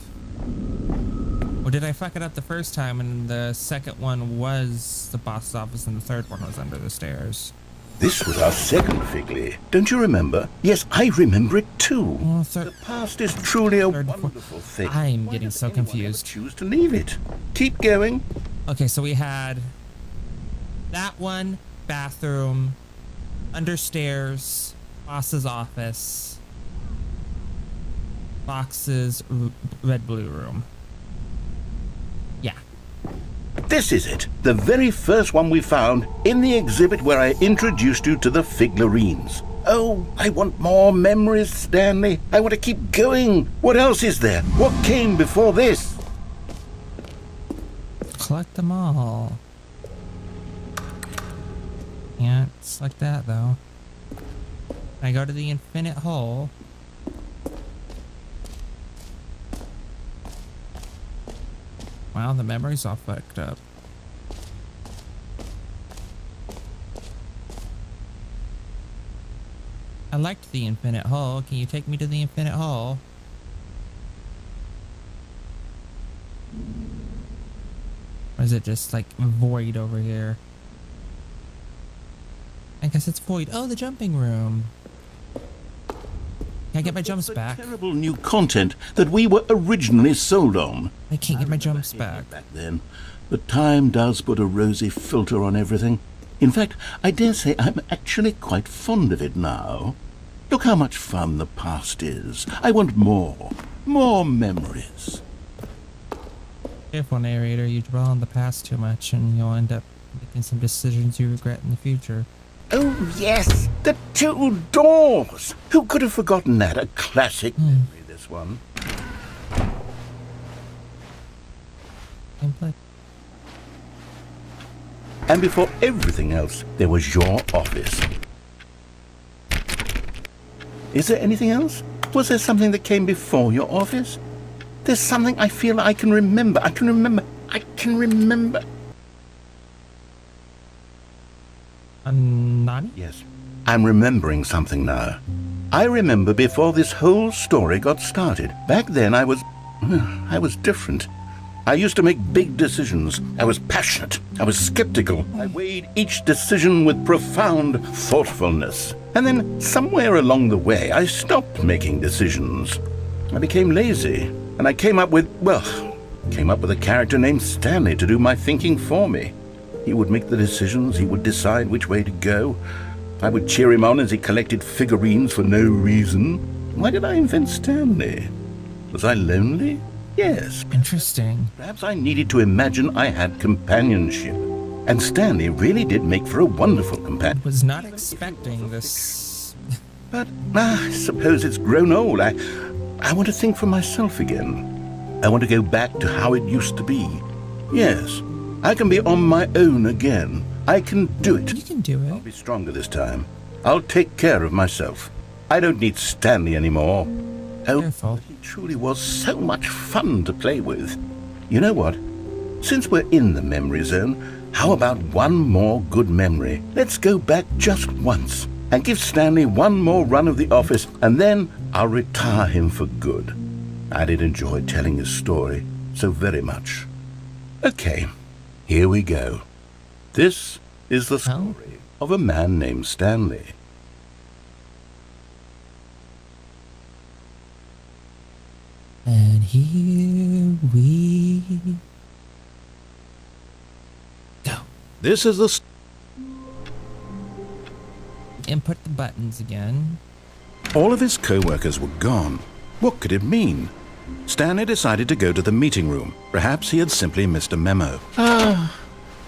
Or did I fuck it up the first time and the second one was the boss's office and the third one was under the stairs?
This was our second Figley. Don't you remember? Yes, I remember it too.
Well,
The past is truly a
third and fourth-
wonderful thing.
I'm
Why
getting
does
so
anyone ever
confused.
choose to leave it. Keep going.
Okay, so we had that one, bathroom, understairs, boss's office, boxes, red blue room. Yeah.
This is it. The very first one we found in the exhibit where I introduced you to the figurines. Oh, I want more memories, Stanley. I want to keep going. What else is there? What came before this?
Collect them all. Yeah, it's like that though. I go to the infinite hole. Wow, the memory's all fucked up. I liked the infinite hole. Can you take me to the infinite hole? Or is it just like void over here? I guess it's void. Oh, the jumping room. Can I get my jumps
The
back?
terrible new content that we were originally sold on.
I can't get my jumps back.
Back then, but time does put a rosy filter on everything. In fact, I dare say I'm actually quite fond of it now. Look how much fun the past is. I want more. More memories.
Careful, narrator. You dwell on the past too much and you'll end up making some decisions you regret in the future.
Oh, yes! The two doors! Who could have forgotten that? A classic memory, this one.
Gameplay.
And before everything else, there was your office. Is there anything else? Was there something that came before your office?
There's something I feel I can remember. I can remember.
Nani?
Yes, I'm remembering something now. I remember before this whole story got started. Back then I was different. I used to make big decisions. I was passionate. I was skeptical. I weighed each decision with profound thoughtfulness. And then somewhere along the way, I stopped making decisions. I became lazy, and I came up with a character named Stanley to do my thinking for me. He would make the decisions. He would decide which way to go. I would cheer him on as he collected figurines for no reason. Why did I invent Stanley? Was I lonely? Yes.
Interesting.
Perhaps I needed to imagine I had companionship. And Stanley really did make for a wonderful companion.
Was not expecting this.
But I suppose it's grown old. I want to think for myself again. I want to go back to how it used to be. Yes, I can be on my own again. I can do it.
You can do
I'll
it.
be stronger this time. I'll take care of myself. I don't need Stanley anymore. Oh,
Careful.
he truly was so much fun to play with. You know what? Since we're in the memory zone, how about one more good memory? Let's go back just once and give Stanley one more run of the office, and then I'll retire him for good. I did enjoy telling his story so very much. Okay, here we go. This is the story of a man named Stanley.
And here we go.
This is the
Input the buttons again.
All of his co-workers were gone. What could it mean? Stanley decided to go to the meeting room. Perhaps he had simply missed a memo.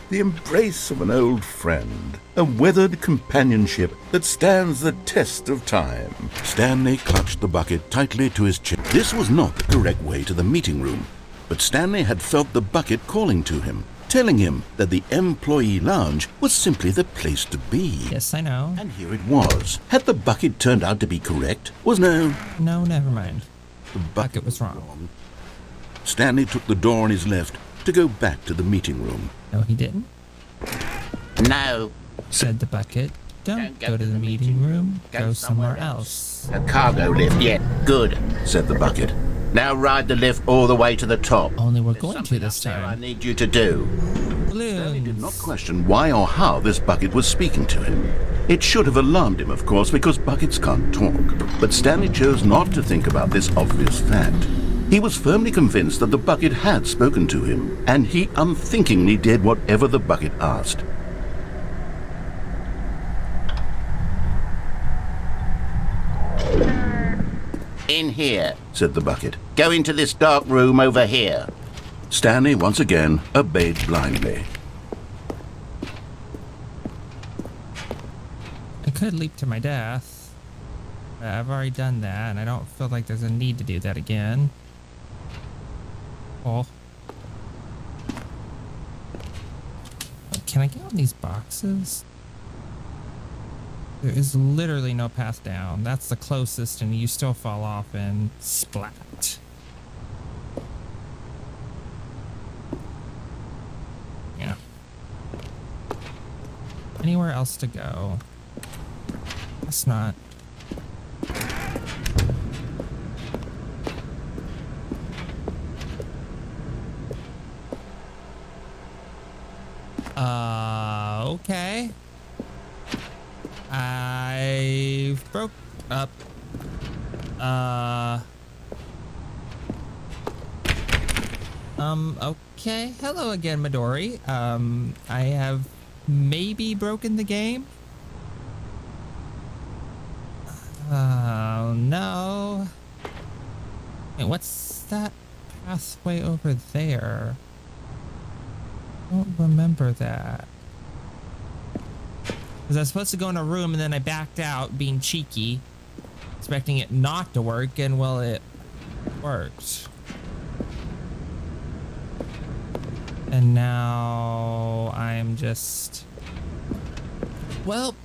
The embrace of an old friend. A weathered companionship that stands the test of time. Stanley clutched the bucket tightly to his chin. This was not the correct way to the meeting room, but Stanley had felt the bucket calling to him, telling him that the employee lounge was simply the place to be.
Yes, I know.
And here it was. Had the bucket turned out to be correct? No,
No, never mind.
the
Bucket was wrong.
Stanley took the door on his left to go back to the meeting room.
No, he didn't.
No,
Said the bucket. Don't go to the meeting room. Go somewhere else.
a cargo lift, yeah, good, said the bucket. Now ride the lift all the way to the top.
Only we're going to this
There I
time.
need you to do. Stanley did not
Balloons.
question why or how this bucket was speaking to him. It should have alarmed him, of course, because buckets can't talk. But Stanley chose not to think about this obvious fact. He was firmly convinced that the bucket had spoken to him, and he unthinkingly did whatever the bucket asked. In here, said the bucket. Go into this dark room over here. Stanley once again obeyed blindly.
I could leap to my death. But I've already done that, and I don't feel like there's a need to do that again. Oh. Can I get on these boxes? There is literally no path down. That's the closest, and you still fall off and splat. Yeah. Anywhere else to go? That's not. Okay. I broke up. Okay. Hello again, Midori. I have maybe broken the game. Oh, no. Wait, what's that pathway over there? I don't remember that. Because I was supposed to go in a room and then I backed out being cheeky, expecting it not to work, and well, it worked. And now I'm just... Well,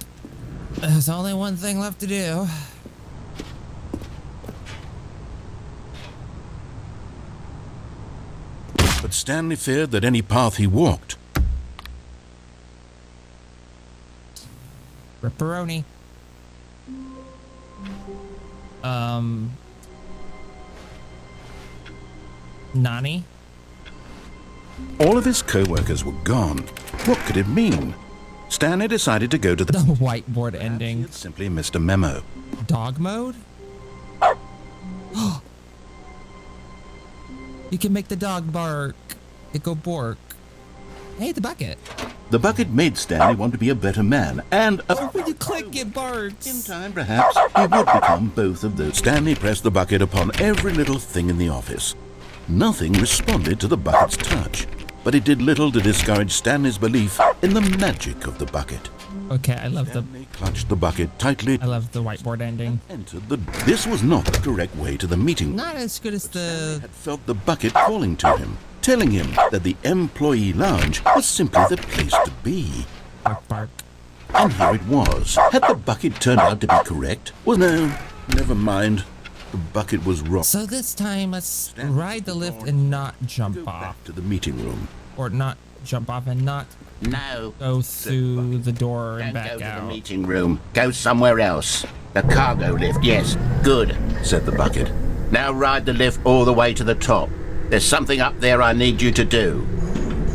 there's only one thing left to do.
Stanley feared that any path he walked
Ripperoni. Nani?
All of his co-workers were gone. What could it mean? Stanley decided to go to
The
the...
whiteboard
He
ending.
had simply missed a memo.
Dog mode? You can make the dog bark. It go bork. Hey, the bucket.
The bucket made Stanley want to be a better man, and
When you click, it barks.
in time, perhaps, he would become both of those. Stanley pressed the bucket upon every little thing in the office. Nothing responded to the bucket's touch, but it did little to discourage Stanley's belief in the magic of the bucket.
Okay, I love the
Stanley clutched the bucket tightly,
whiteboard ending.
entered the... This was not the correct way to the meeting.
Not as good as the...
Had felt the bucket calling to him, telling him that the employee lounge was simply the place to be.
Bark bark.
And here it was. Had the bucket turned out to be correct? Well, no, never mind. The bucket was wrong.
So this time, let's ride the lift and not jump
Go
off.
back to the meeting room.
Or not jump off and not
No,
go through the door and
don't
back
go to the
out.
meeting room. Go somewhere else. The cargo lift, yes. Good,
Said the bucket.
now ride the lift all the way to the top. There's something up there I need you to do.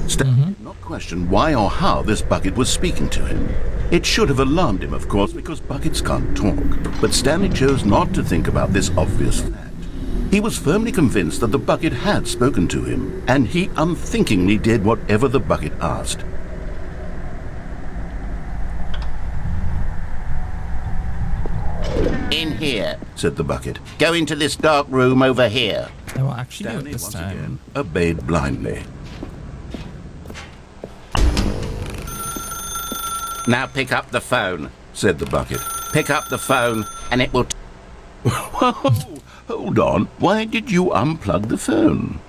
Stanley did not question why or how this bucket was speaking to him. It should have alarmed him, of course, because buckets can't talk. But Stanley chose not to think about this obvious fact. He was firmly convinced that the bucket had spoken to him, and he unthinkingly did whatever the bucket asked.
In here.
Said the bucket.
Go into this dark room over here.
I will actually do it
Stanley
this
once
time.
again obeyed blindly.
Now pick up the phone.
Said the bucket.
Pick up the phone and it will...
Whoa, hold on. Why did you unplug the phone?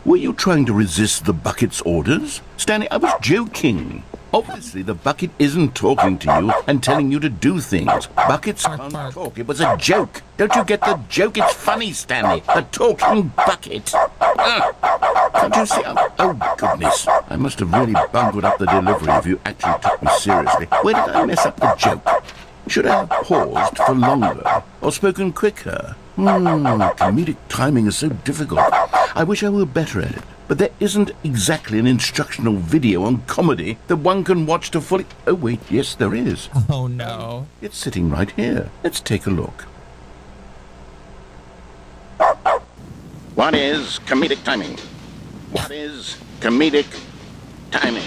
Were you trying to resist the bucket's orders? Stanley, I was joking. Obviously, the bucket isn't talking to you and telling you to do things. Buckets
Bark,
can't
bark.
talk.
It was a joke. Don't you get the joke? It's funny, Stanley. A talking bucket.
Can't you see? Oh, goodness. I must have really bungled up the delivery if you actually took me seriously. Where did I mess up the joke? Should I have paused for longer or spoken quicker? Comedic timing is so difficult. I wish I were better at it. But there isn't exactly an instructional video on comedy that one can watch to fully... Oh, wait, yes, there is.
Oh no.
It's sitting right here. Let's take a look.
What is comedic timing? What is comedic timing?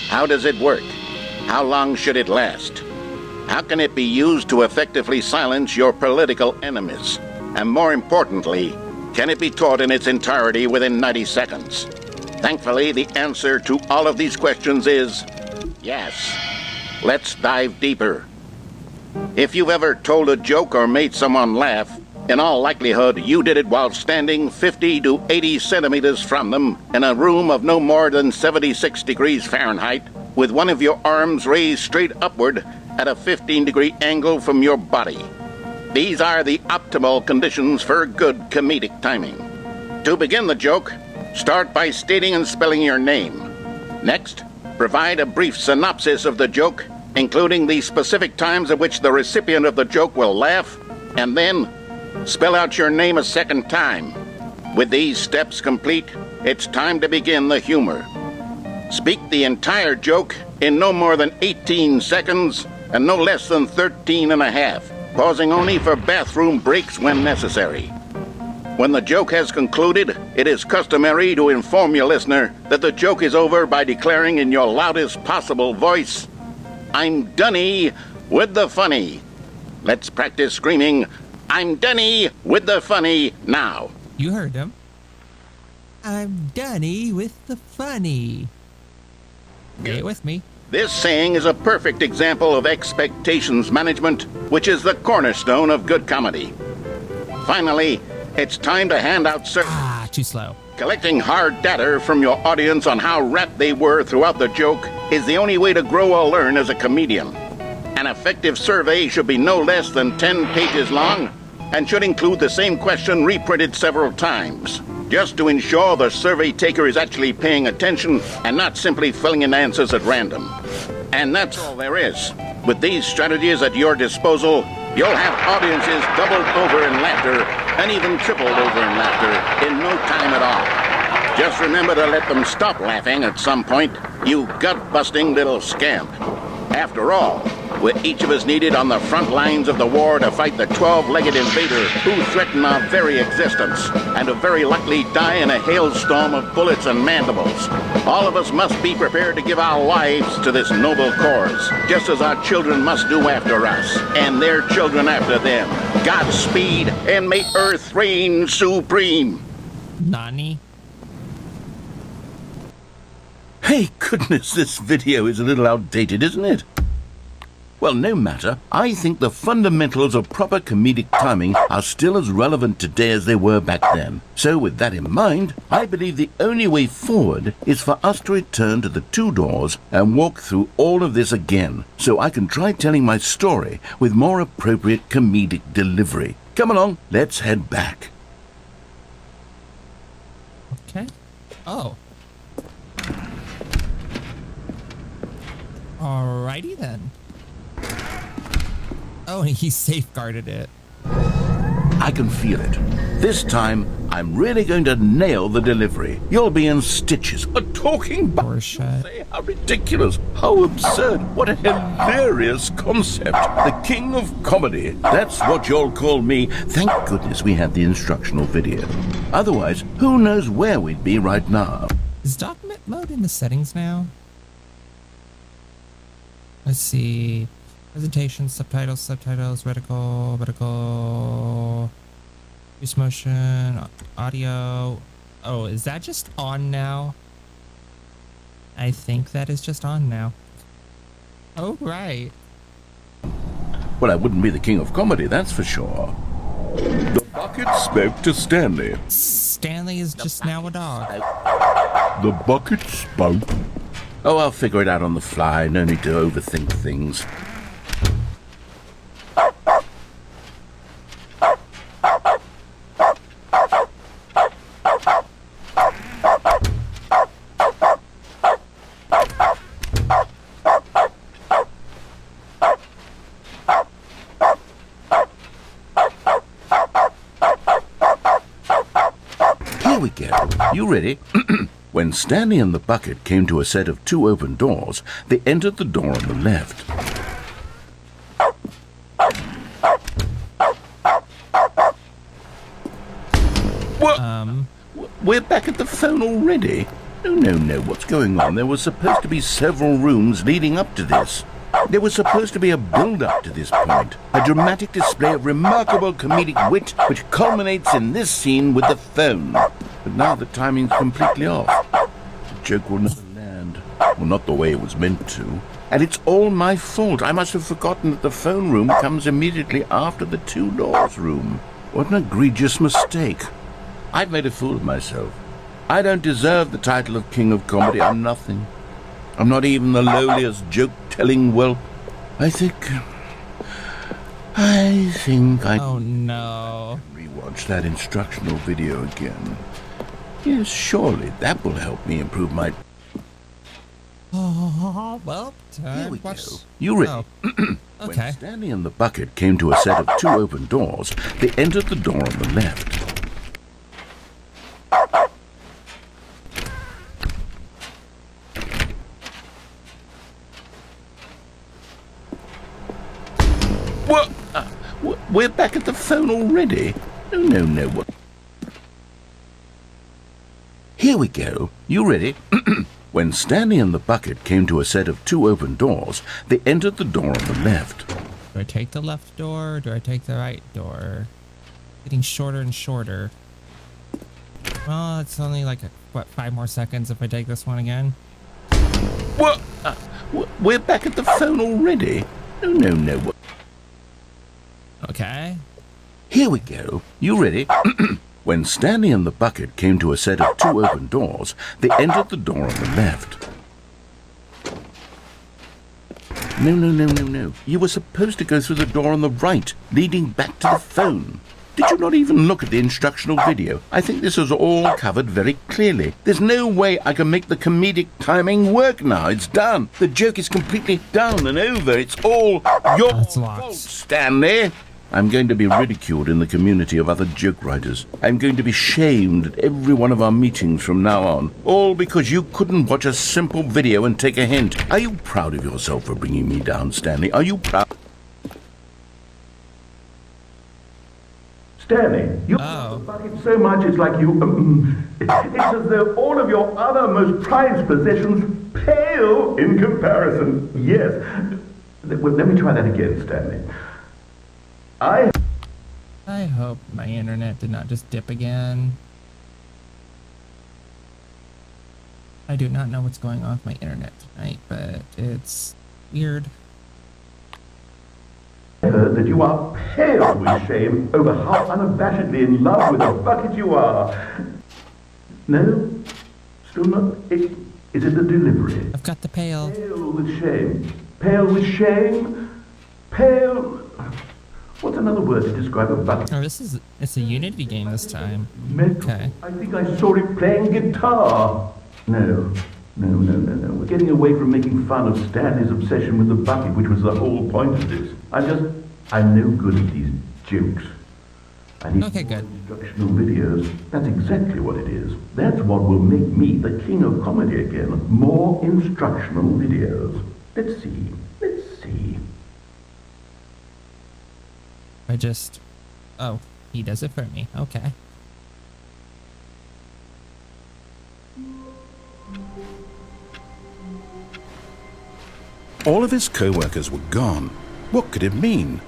How does it work? How long should it last? How can it be used to effectively silence your political enemies? And more importantly, can it be taught in its entirety within 90 seconds? Thankfully, the answer to all of these questions is yes. Let's dive deeper. If you've ever told a joke or made someone laugh, in all likelihood, you did it while standing 50 to 80 centimeters from them in a room of no more than 76 degrees Fahrenheit, with one of your arms raised straight upward at a 15-degree angle from your body. These are the optimal conditions for good comedic timing. To begin the joke, start by stating and spelling your name. Next, provide a brief synopsis of the joke, including the specific times at which the recipient of the joke will laugh, and then spell out your name a second time. With these steps complete, it's time to begin the humor. Speak the entire joke in no more than 18 seconds and no less than 13 and a half, pausing only for bathroom breaks when necessary. When the joke has concluded, it is customary to inform your listener that the joke is over by declaring in your loudest possible voice, "I'm Dunny with the funny." Let's practice screaming, "I'm Dunny with the funny" now.
You heard him. I'm Dunny with the funny. Say it with me.
This saying is a perfect example of expectations management, which is the cornerstone of good comedy. Finally, it's time to hand out surveys.
Ah, too slow.
Collecting hard data from your audience on how rapt they were throughout the joke is the only way to grow or learn as a comedian. An effective survey should be no less than 10 pages long and should include the same question reprinted several times. just to ensure the survey taker is actually paying attention and not simply filling in answers at random. And that's all there is. With these strategies at your disposal, you'll have audiences doubled over in laughter and even tripled over in laughter in no time at all. Just remember to let them stop laughing at some point, you gut-busting little scamp. After all, we're each of us needed on the front lines of the war to fight the 12-legged invader who threaten our very existence, and to very likely die in a hailstorm of bullets and mandibles. All of us must be prepared to give our lives to this noble cause, just as our children must do after us, and their children after them. Godspeed, and may Earth reign supreme.
Nani?
Hey, goodness, this video is a little outdated, isn't it? Well, no matter. I think the fundamentals of proper comedic timing are still as relevant today as they were back then. So with that in mind, I believe the only way forward is for us to return to the two doors and walk through all of this again, so I can try telling my story with more appropriate comedic delivery. Come along, let's head back.
Okay. Oh. Alrighty then. Oh, he safeguarded it.
I can feel it. This time, I'm really going to nail the delivery. You'll be in stitches. A talking
Door shut.
Say, how ridiculous, how absurd, what a hilarious concept. The king of comedy. That's what you'll call me. Thank goodness we had the instructional video. Otherwise, who knows where we'd be right now.
Is document mode in the settings now? Let's see. Presentation, subtitles, reticle, use motion, audio. Oh, is that just on now? I think that is just on now. Oh, right.
Well, I wouldn't be the king of comedy, that's for sure. The bucket spoke to Stanley.
Stanley is just now a dog.
The bucket spoke. Oh, I'll figure it out on the fly. No need to overthink things. Here we go. You ready? When Stanley and the bucket came to a set of two open doors, they entered the door on the left. What? We're back at the phone already? No, what's going on? There was supposed to be several rooms leading up to this. There was supposed to be a build-up to this point, a dramatic display of remarkable comedic wit which culminates in this scene with the phone. But now the timing's completely off. The joke will never land. Well, not the way it was meant to. And it's all my fault. I must have forgotten that the phone room comes immediately after the two doors room. What an egregious mistake. I've made a fool of myself. I don't deserve the title of King of Comedy. I'm nothing. I'm not even the lowliest joke-telling whelp. I think I...
Oh, no.
Rewatch that instructional video again. Yes, surely that will help me improve my...
Oh, well,
Here we
watch...
go. You ready?
Oh.
When
Okay.
Stanley and the bucket came to a set of two open doors, they entered the door on the left. What? We're back at the phone already? No, what? Here we go. You ready? When Stanley and the bucket came to a set of two open doors, they entered the door on the left.
Do I take the left door or do I take the right door? Getting shorter and shorter. Well, it's only like, what, 5 more seconds if I take this one again?
What? We're back at the phone already? No, what?
Okay.
Here we go. You ready? When Stanley and the bucket came to a set of two open doors, they entered the door on the left. No. You were supposed to go through the door on the right, leading back to the phone. Did you not even look at the instructional video? I think this is all covered very clearly. There's no way I can make the comedic timing work now. It's done. The joke is completely done and over. It's all your
That's locked.
fault, Stanley. I'm going to be ridiculed in the community of other joke writers. I'm going to be shamed at every one of our meetings from now on. All because you couldn't watch a simple video and take a hint. Are you proud of yourself for bringing me down, Stanley? Are you proud?
Stanley, you
Oh.
love the bucket so much it's like you... it's as though all of your other most prized possessions pale in comparison. Yes. Well, let me try that again, Stanley.
I hope my internet did not just dip again. I do not know what's going on with my internet tonight, but it's weird.
heard that you are pale with shame over how unabashedly in love with a bucket you are. No? Still not? Is it the delivery?
I've got the pail.
Pale with shame. Pale with shame. Pale... What's another word to describe a bucket?
Oh, it's a Unity game this time.
Metal.
Okay.
I think I saw it playing guitar. No. We're getting away from making fun of Stanley's obsession with the bucket, which was the whole point of this. I'm no good at these jokes. I need
Okay,
more
good.
instructional videos. That's exactly what it is. That's what will make me the king of comedy again. More instructional videos. Let's see.
Oh, he does it for me. Okay.
All of his co-workers were gone. What could it mean?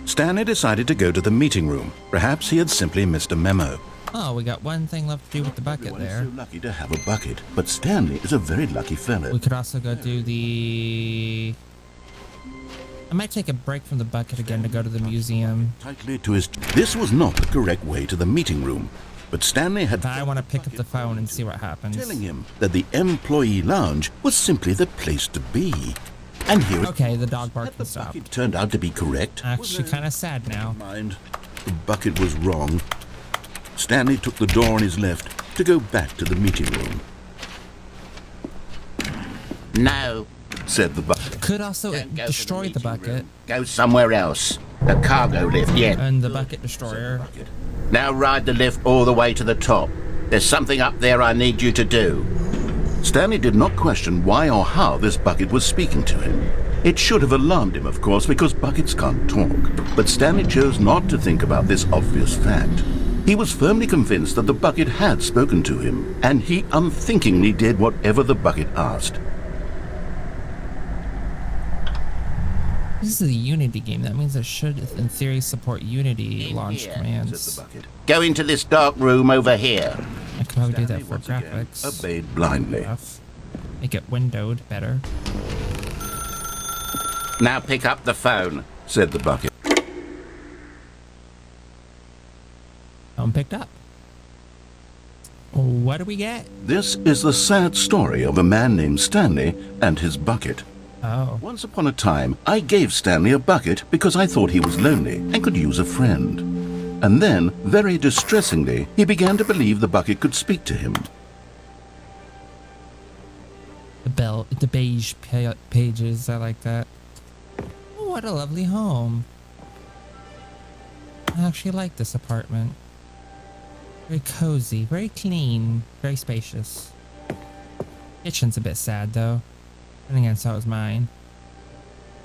Stanley decided to go to the meeting room. Perhaps he had simply missed a memo.
Oh, we got one thing left to do with the bucket
Everyone
there.
is so lucky to have a bucket, but Stanley is a very lucky fellow.
We could also go do the... I might take a break from the bucket again to go to the museum.
Tightly to his... This was not the correct way to the meeting room, but Stanley had...
I want to pick up the phone and see what happens.
telling him that the employee lounge was simply the place to be. And here
Okay, the dog
the
barking stopped.
bucket turned out to be correct.
Actually, kind of sad now.
Mind, the bucket was wrong. Stanley took the door on his left to go back to the meeting room.
No,
Said the bucket.
Could also
Don't go to
destroy the
meeting
bucket
room. Go somewhere else. The cargo lift, yeah.
and the bucket destroyer.
Now ride the lift all the way to the top. There's something up there I need you to do.
Stanley did not question why or how this bucket was speaking to him. It should have alarmed him, of course, because buckets can't talk. But Stanley chose not to think about this obvious fact. He was firmly convinced that the bucket had spoken to him, and he unthinkingly did whatever the bucket asked.
This is a Unity game. That means it should, in theory, support Unity
In
launch
here,
Said
commands.
the bucket.
Go into this dark room over here.
I could probably do that
Stanley
for
once again
graphics.
obeyed blindly.
Stuff. Make it windowed better.
Now pick up the phone.
Said the bucket.
Phone picked up. What do we get?
This is the sad story of a man named Stanley and his bucket.
Oh.
Once upon a time, I gave Stanley a bucket because I thought he was lonely and could use a friend. And then, very distressingly, he began to believe the bucket could speak to him.
The beige pages. I like that. Oh, what a lovely home. I actually like this apartment. Very cozy, very clean, very spacious. Kitchen's a bit sad though. And again, so is mine.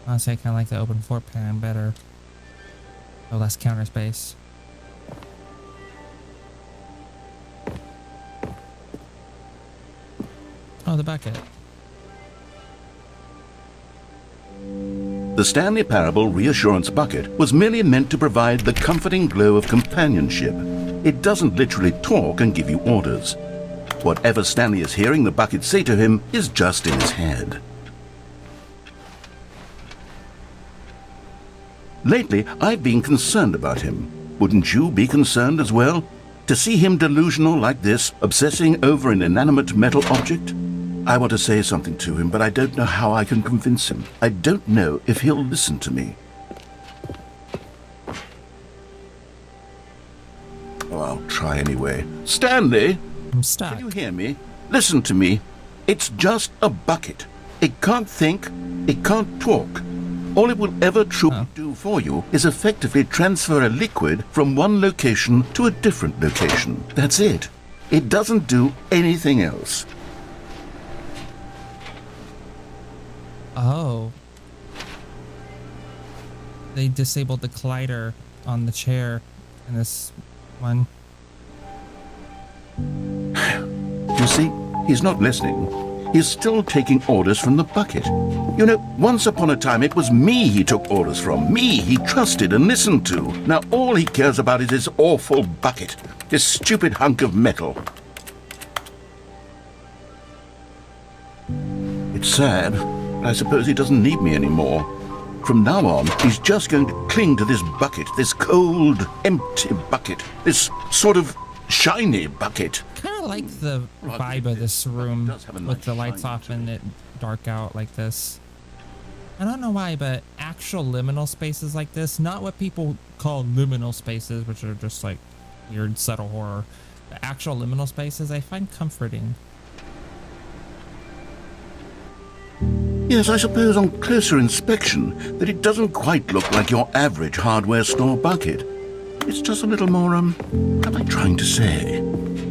Honestly, I kind of like the open floor plan better. Oh, less counter space. Oh, the bucket.
The Stanley Parable Reassurance Bucket was merely meant to provide the comforting glow of companionship. It doesn't literally talk and give you orders. Whatever Stanley is hearing the bucket say to him is just in his head. Lately, I've been concerned about him. Wouldn't you be concerned as well? To see him delusional like this, obsessing over an inanimate metal object? I want to say something to him, but I don't know how I can convince him. I don't know if he'll listen to me. I'll try anyway. Stanley,
I'm stuck.
can you hear me? Listen to me. It's just a bucket. It can't think. It can't talk. All it will ever truly do for you is effectively transfer a liquid from one location to a different location. That's it. It doesn't do anything else.
Oh. They disabled the collider on the chair in this one.
You see, he's not listening. He's still taking orders from the bucket. You know, once upon a time it was me he took orders from. Me he trusted and listened to. Now all he cares about is his awful bucket. This stupid hunk of metal. It's sad, but I suppose he doesn't need me anymore. From now on, he's just going to cling to this bucket, this cold, empty bucket, this sort of shiny bucket.
Kind of like the vibe of this room with the lights off and it dark out like this. I don't know why, but actual liminal spaces like this, not what people call liminal spaces, which are just like weird, subtle horror. The actual liminal spaces I find comforting.
Yes, I suppose on closer inspection that it doesn't quite look like your average hardware store bucket. It's just a little more, what am I trying to say?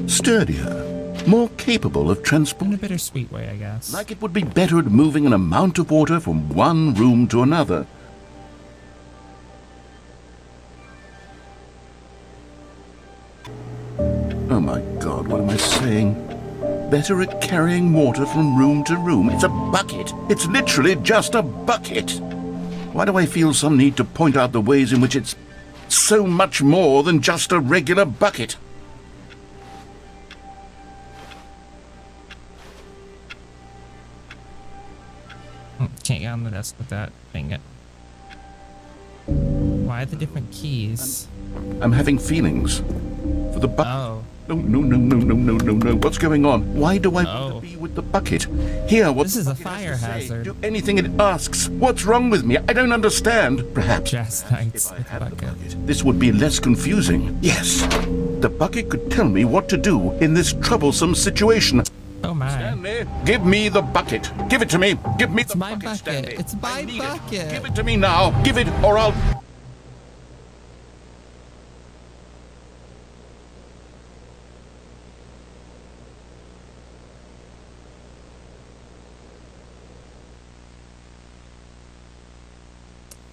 Sturdier, more capable of transport.
In a bittersweet way, I guess.
Like it would be better at moving an amount of water from one room to another. Oh my God, what am I saying? Better at carrying water from room to room. It's a bucket. It's literally just a bucket. Why do I feel some need to point out the ways in which it's so much more than just a regular bucket?
Can't get on the desk with that. Dang it. Why the different keys?
I'm having feelings for the bucket.
Oh.
No. What's going on? Why do I want to be with the bucket? Here, what
This is a
bucket has
fire
to say.
hazard.
Do anything it asks. What's wrong with me? I don't understand. Perhaps
Jazz nights
if I
with the
had the
bucket.
bucket, this would be less confusing. Yes, the bucket could tell me what to do in this troublesome situation.
Oh my.
Stanley, give me the bucket. Give it to me. Give me the
my
bucket,
bucket.
Stanley.
It's my
I need
bucket.
it. Give it to me now. Give it, or I'll...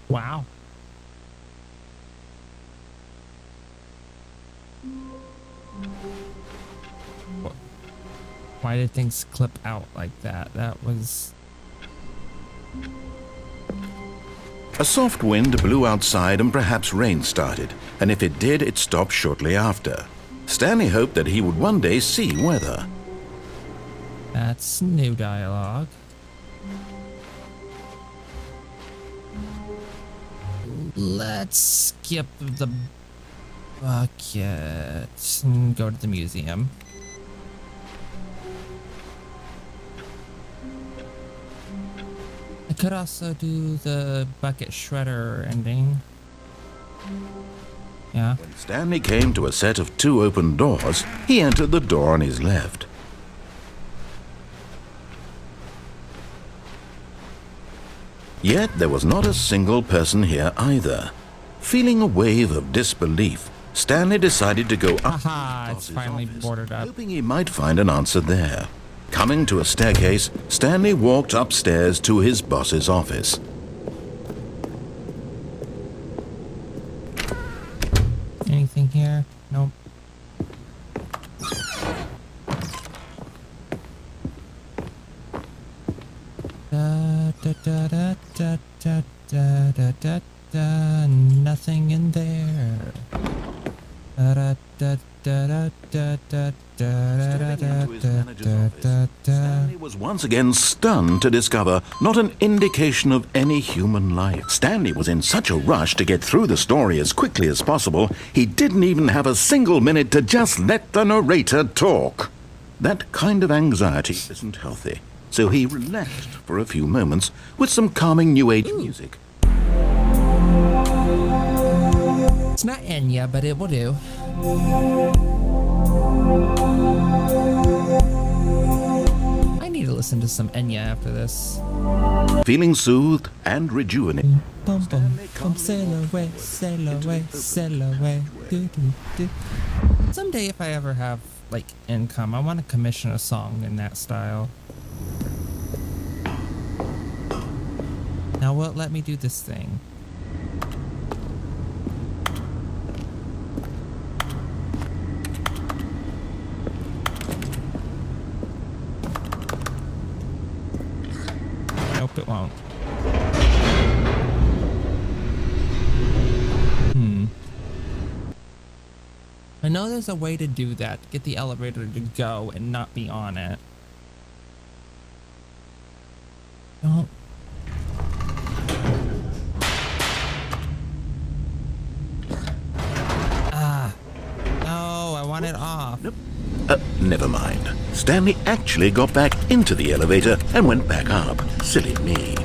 Wow. Why did things clip out like that? That was...
A soft wind blew outside and perhaps rain started, and if it did, it stopped shortly after. Stanley hoped that he would one day see weather.
That's new dialogue. Let's skip the bucket and go to the museum. I could also do the bucket shredder ending. Yeah.
When Stanley came to a set of two open doors, he entered the door on his left. Yet there was not a single person here either. Feeling a wave of disbelief, Stanley decided to go up
Aha,
to the
it's
boss's
finally
office,
boarded up.
hoping he might find an answer there. Coming to a staircase, Stanley walked upstairs to his boss's office.
Anything here? Nope. Da, da, da, da, da, da, da, da, da, da, nothing in there. Da, da, da, da, da, da, da, da, da,
Stepping into his
da,
manager's
da,
office,
da, da.
Stanley was once again stunned to discover not an indication of any human life. Stanley was in such a rush to get through the story as quickly as possible, he didn't even have a single minute to just let the narrator talk. That kind of anxiety isn't healthy, so he relaxed for a few moments with some calming new age music.
It's not Enya, but it will do. I need to listen to some Enya after this.
Feeling soothed and rejuvenated,
Bum bum bum, sail away, sail away, sail away. Do, do, do. Someday, if I ever have like income, I want to commission a song in that style. Now, will it let me do this thing? Nope, it won't. I know there's a way to do that. Get the elevator to go and not be on it. Don't. Ah. No, I want it off.
Nope. Never mind. Stanley actually got back into the elevator and went back up. Silly me.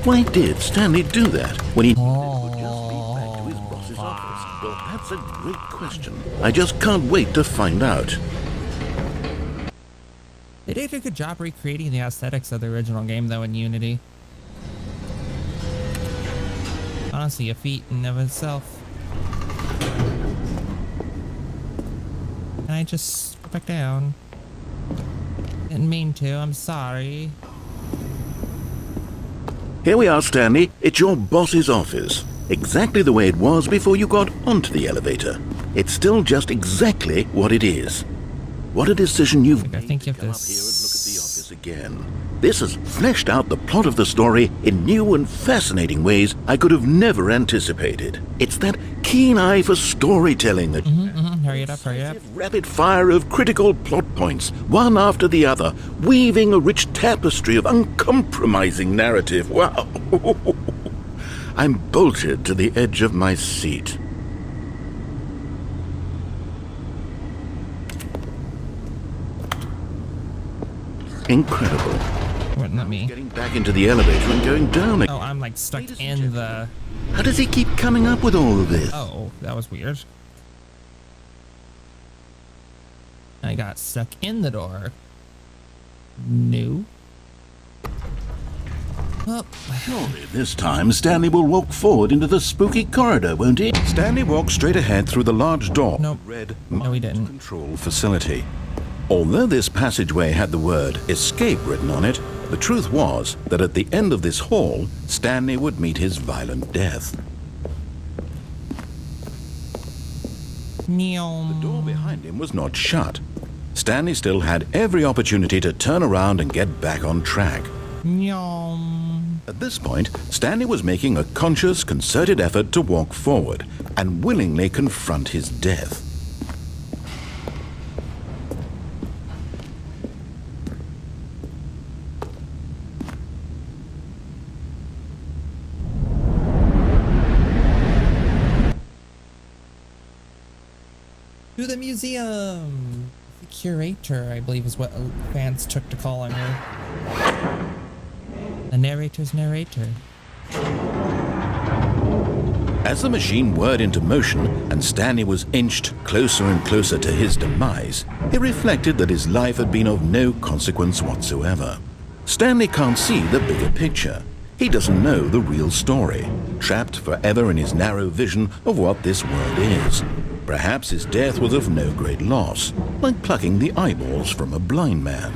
Why did Stanley do that when he could just be back to his boss's office? Well, that's a great question. I just can't wait to find out.
They did a good job recreating the aesthetics of the original game, though, in Unity. Honestly, a feat in of itself. Can I just go back down? Didn't mean to, I'm sorry.
Here we are, Stanley. It's your boss's office. Exactly the way it was before you got onto the elevator. It's still just exactly what it is. What a decision you've
I
made
think you
to
have
come
to
up here and look at the office again. This has fleshed out the plot of the story in new and fascinating ways I could have never anticipated. It's that keen eye for storytelling that
Hurry it up, hurry it up.
rapid fire of critical plot points, one after the other, weaving a rich tapestry of uncompromising narrative. Wow. I'm bolted to the edge of my seat. Incredible.
Wouldn't let me.
Getting back into the elevator and going down again.
Oh, I'm like stuck in the...
How does he keep coming up with all of this?
Oh, that was weird. I got stuck in the door. No. Well,
Surely this time Stanley will walk forward into the spooky corridor, won't he? Stanley walked straight ahead through the large door.
Nope.
Red
No, he didn't.
control facility. Although this passageway had the word escape written on it, the truth was that at the end of this hall, Stanley would meet his violent death. The door behind him was not shut. Stanley still had every opportunity to turn around and get back on track. At this point, Stanley was making a conscious, concerted effort to walk forward and willingly confront his death.
To the museum! The curator, I believe, is what fans took to calling her. The narrator's narrator.
As the machine whirred into motion and Stanley was inched closer and closer to his demise, he reflected that his life had been of no consequence whatsoever. Stanley can't see the bigger picture. He doesn't know the real story, trapped forever in his narrow vision of what this world is. Perhaps his death was of no great loss, like plucking the eyeballs from a blind man.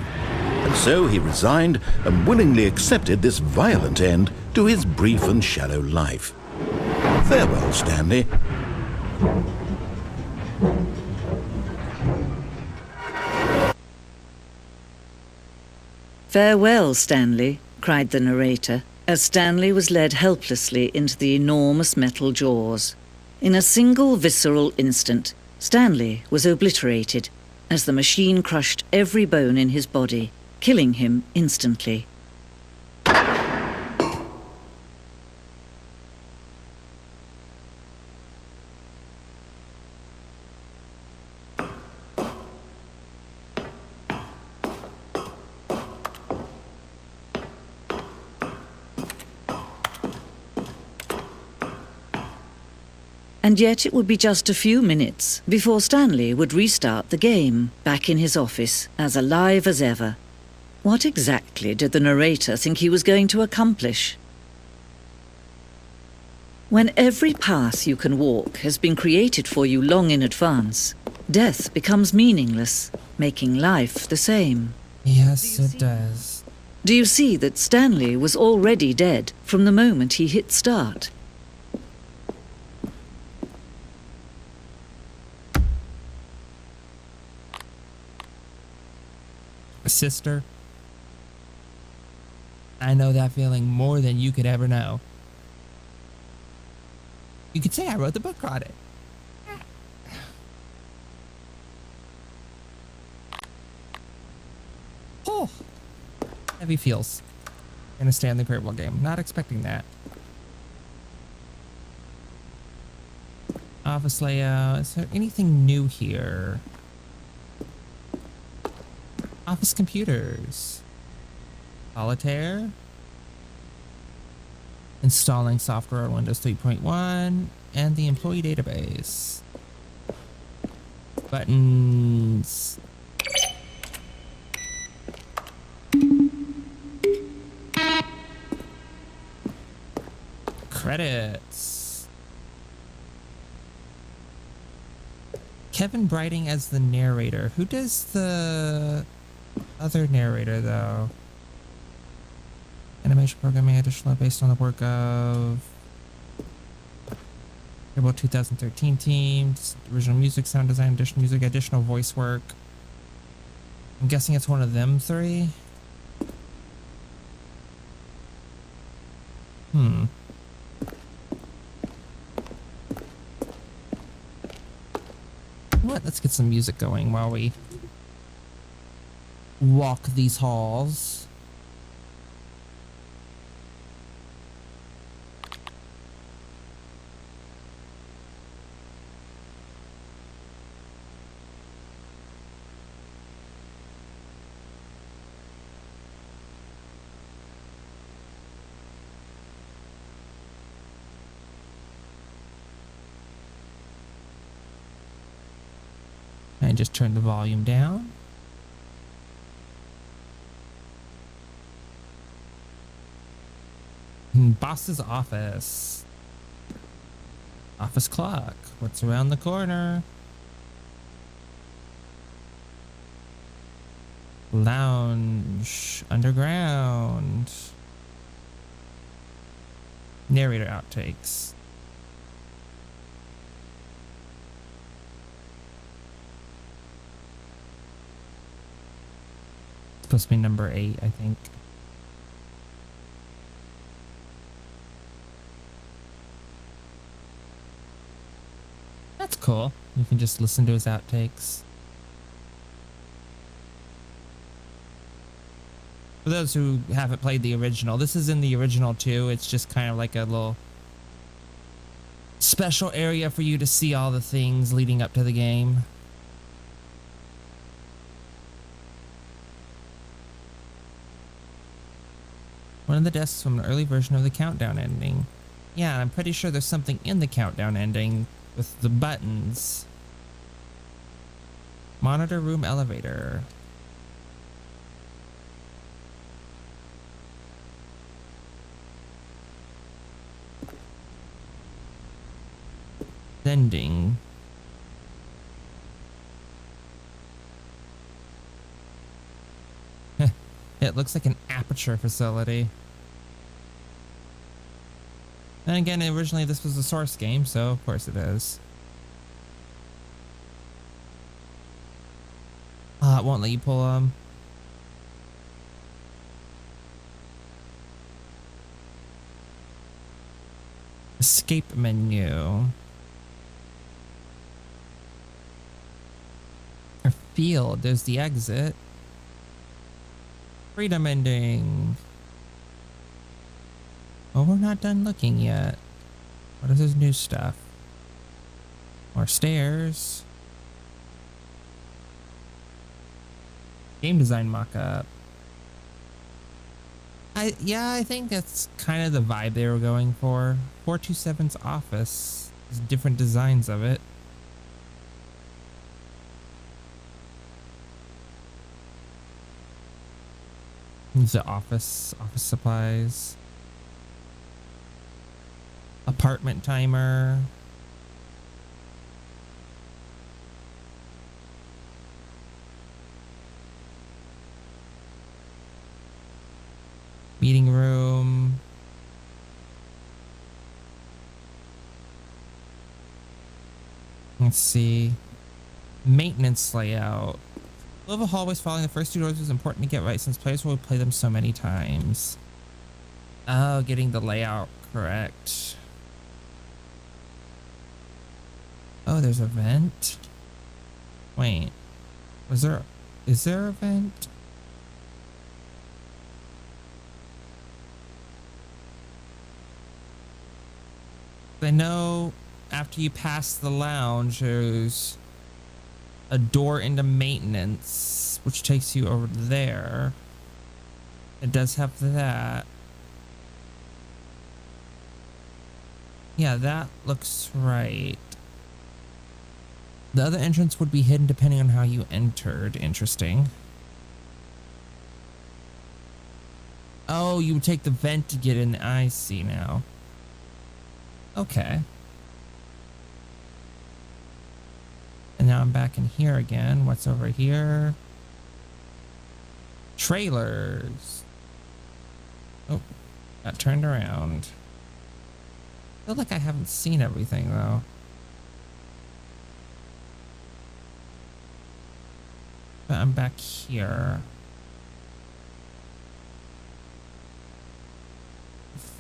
And so he resigned and willingly accepted this violent end to his brief and shallow life. Farewell, Stanley.
"Farewell, Stanley," cried the narrator, as Stanley was led helplessly into the enormous metal jaws. In a single visceral instant, Stanley was obliterated as the machine crushed every bone in his body, killing him instantly. And yet it would be just a few minutes before Stanley would restart the game, back in his office, as alive as ever. What exactly did the narrator think he was going to accomplish? When every path you can walk has been created for you long in advance, death becomes meaningless, making life the same.
Yes, it does.
Do you see that Stanley was already dead from the moment he hit start?
Sister, I know that feeling more than you could ever know. You could say I wrote the book on it. Oh, heavy feels in a Stanley Parable game. Not expecting that. Office layout. Is there anything new here? Office computers. Solitaire. Installing software on Windows 3.1 and the employee database. Buttons. Credits. Kevin Brighting as the narrator. Who does the other narrator though? Animation programming additional based on the work of about 2013 teams, original music, sound design, additional music, additional voice work. I'm guessing it's one of them three. What? Let's get some music going while we walk these halls. And just turn the volume down. Boss's office. Office clock. What's around the corner? Lounge. Underground. Narrator outtakes. Supposed to be number 8, I think. That's cool. You can just listen to his outtakes. For those who haven't played the original, this is in the original too. It's just kind of like a little special area for you to see all the things leading up to the game. One of the desks from an early version of the countdown ending. Yeah, I'm pretty sure there's something in the countdown ending with the buttons. Monitor room elevator. Sending. It looks like an aperture facility. And again, originally this was a source game, so of course it is. It won't let you pull them. Escape menu. Or field, there's the exit. Freedom ending. Well, we're not done looking yet. What is this new stuff? More stairs. Game design mock-up. I think that's kind of the vibe they were going for. 427's office. There's different designs of it. Use the office supplies. Apartment timer. Meeting room. Let's see. Maintenance layout. Flow of the hallways following the first two doors is important to get right since players will play them so many times. Oh, getting the layout correct. Oh, there's a vent. Wait. Is there a vent? I know after you pass the lounge, there's a door into maintenance, which takes you over there. It does have that. Yeah, that looks right. The other entrance would be hidden depending on how you entered. Interesting. Oh, you would take the vent to get in. I see now. Okay. And now I'm back in here again. What's over here? Trailers. Oh, got turned around. I feel like I haven't seen everything though. But I'm back here.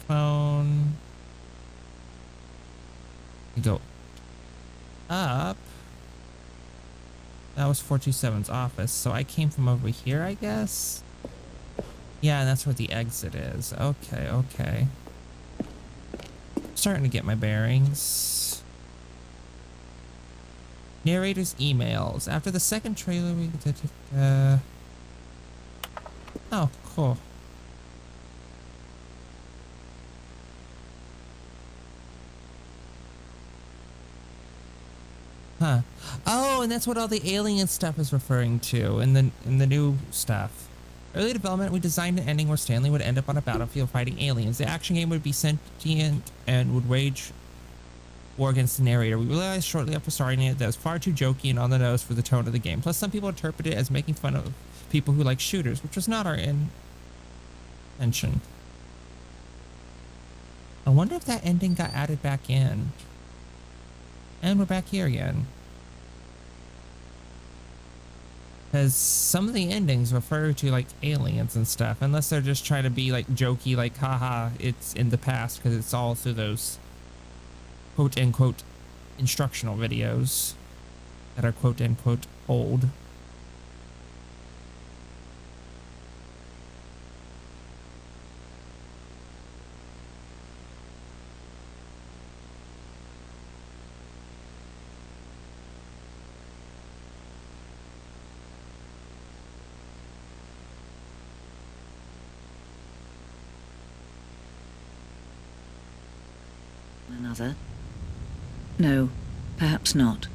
Phone. You go up. That was 427's office, so I came from over here, I guess. Yeah, and that's where the exit is. Okay, okay. Starting to get my bearings. Narrator's emails. After the second trailer, we did. Oh, cool. Huh. Oh, and that's what all the alien stuff is referring to in the new stuff. Early development, we designed an ending where Stanley would end up on a battlefield fighting aliens. The action game would be sentient and would wage war against the narrator. We realized shortly after starting it that it was far too jokey and on the nose for the tone of the game. Plus, some people interpret it as making fun of people who like shooters, which was not our intention. I wonder if that ending got added back in. And we're back here again. Because some of the endings refer to like aliens and stuff, unless they're just trying to be like jokey, like haha, it's in the past, because it's all through those quote unquote instructional videos that are quote unquote old.
Another? No, perhaps not.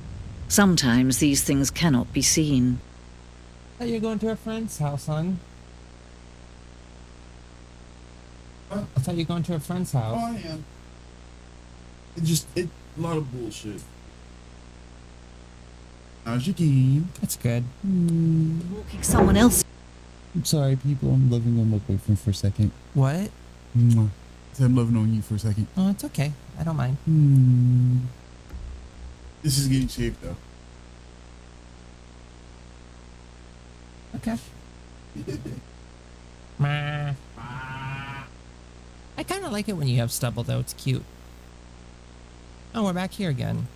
Sometimes these things cannot be seen.
Are you going to a friend's house, hon?
Huh?
I thought you were going to a friend's house.
Oh, I am. A lot of bullshit. How's your game?
That's good.
Walking someone else.
I'm sorry, people. I'm loving on my boyfriend for a second.
What?
Mwah. I said I'm loving on you for a second.
Oh, it's okay. I don't mind.
This is getting shaved, though.
Okay. Meh. I kind of like it when you have stubble, though. It's cute. Oh, we're back here again.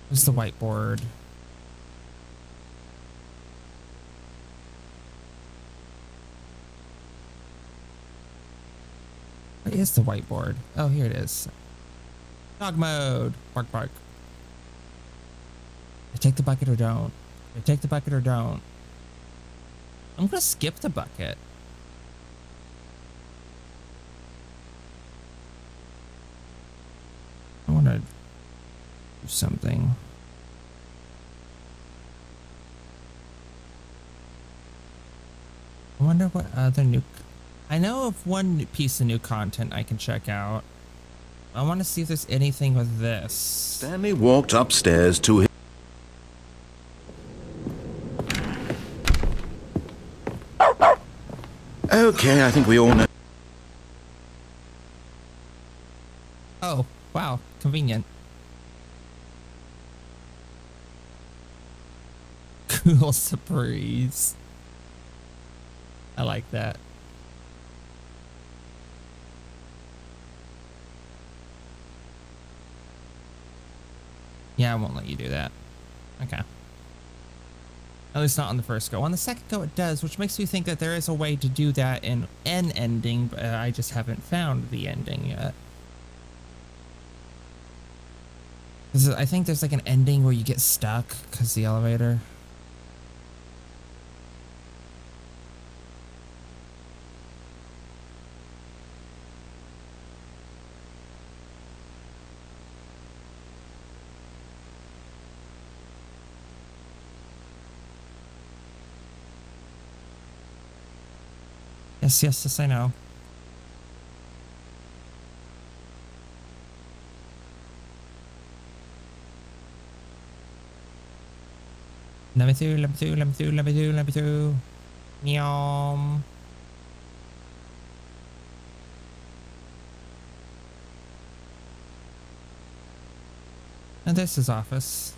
This is the whiteboard. Where is the whiteboard? Oh, here it is. Dog mode. Bark, bark. I take the bucket or don't. I take the bucket or don't. I'm gonna skip the bucket. I wanna something. I wonder what other new... I know of one piece of new content I can check out. I want to see if there's anything with this.
Stanley walked upstairs to his... Okay, I think we all know...
Oh, wow. Convenient. Cool surprise. I like that. Yeah, I won't let you do that. Okay. At least not on the first go. On the second go it does, which makes me think that there is a way to do that in an ending, but I just haven't found the ending yet. 'Cause I think there's like an ending where you get stuck because the elevator. Yes, yes, yes, I know. Let me through, let me through, let me through, let me through, let me through. Meow. And this is his office.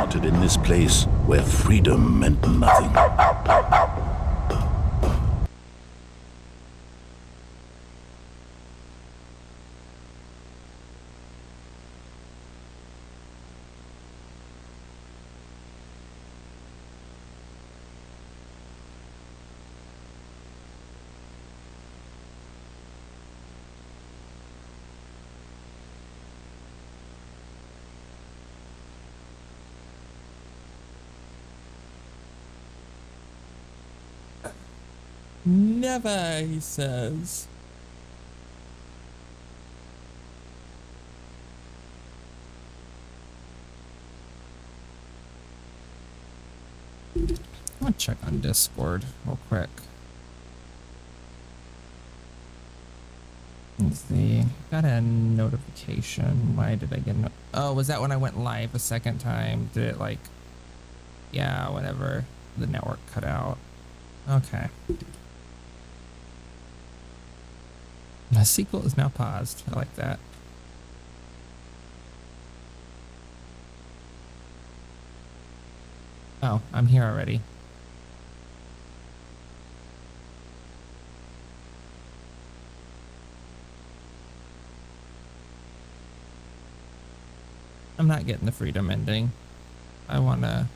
monitored in this place where freedom meant nothing.
Never, he says. I'll check on Discord real quick. Let's see. Got a notification. Why did I get no? Oh, was that when I went live a second time? Did it like? Yeah, whatever. The network cut out. Okay. The sequel is now paused. I like that. Oh, I'm here already. I'm not getting the freedom ending. I wanna...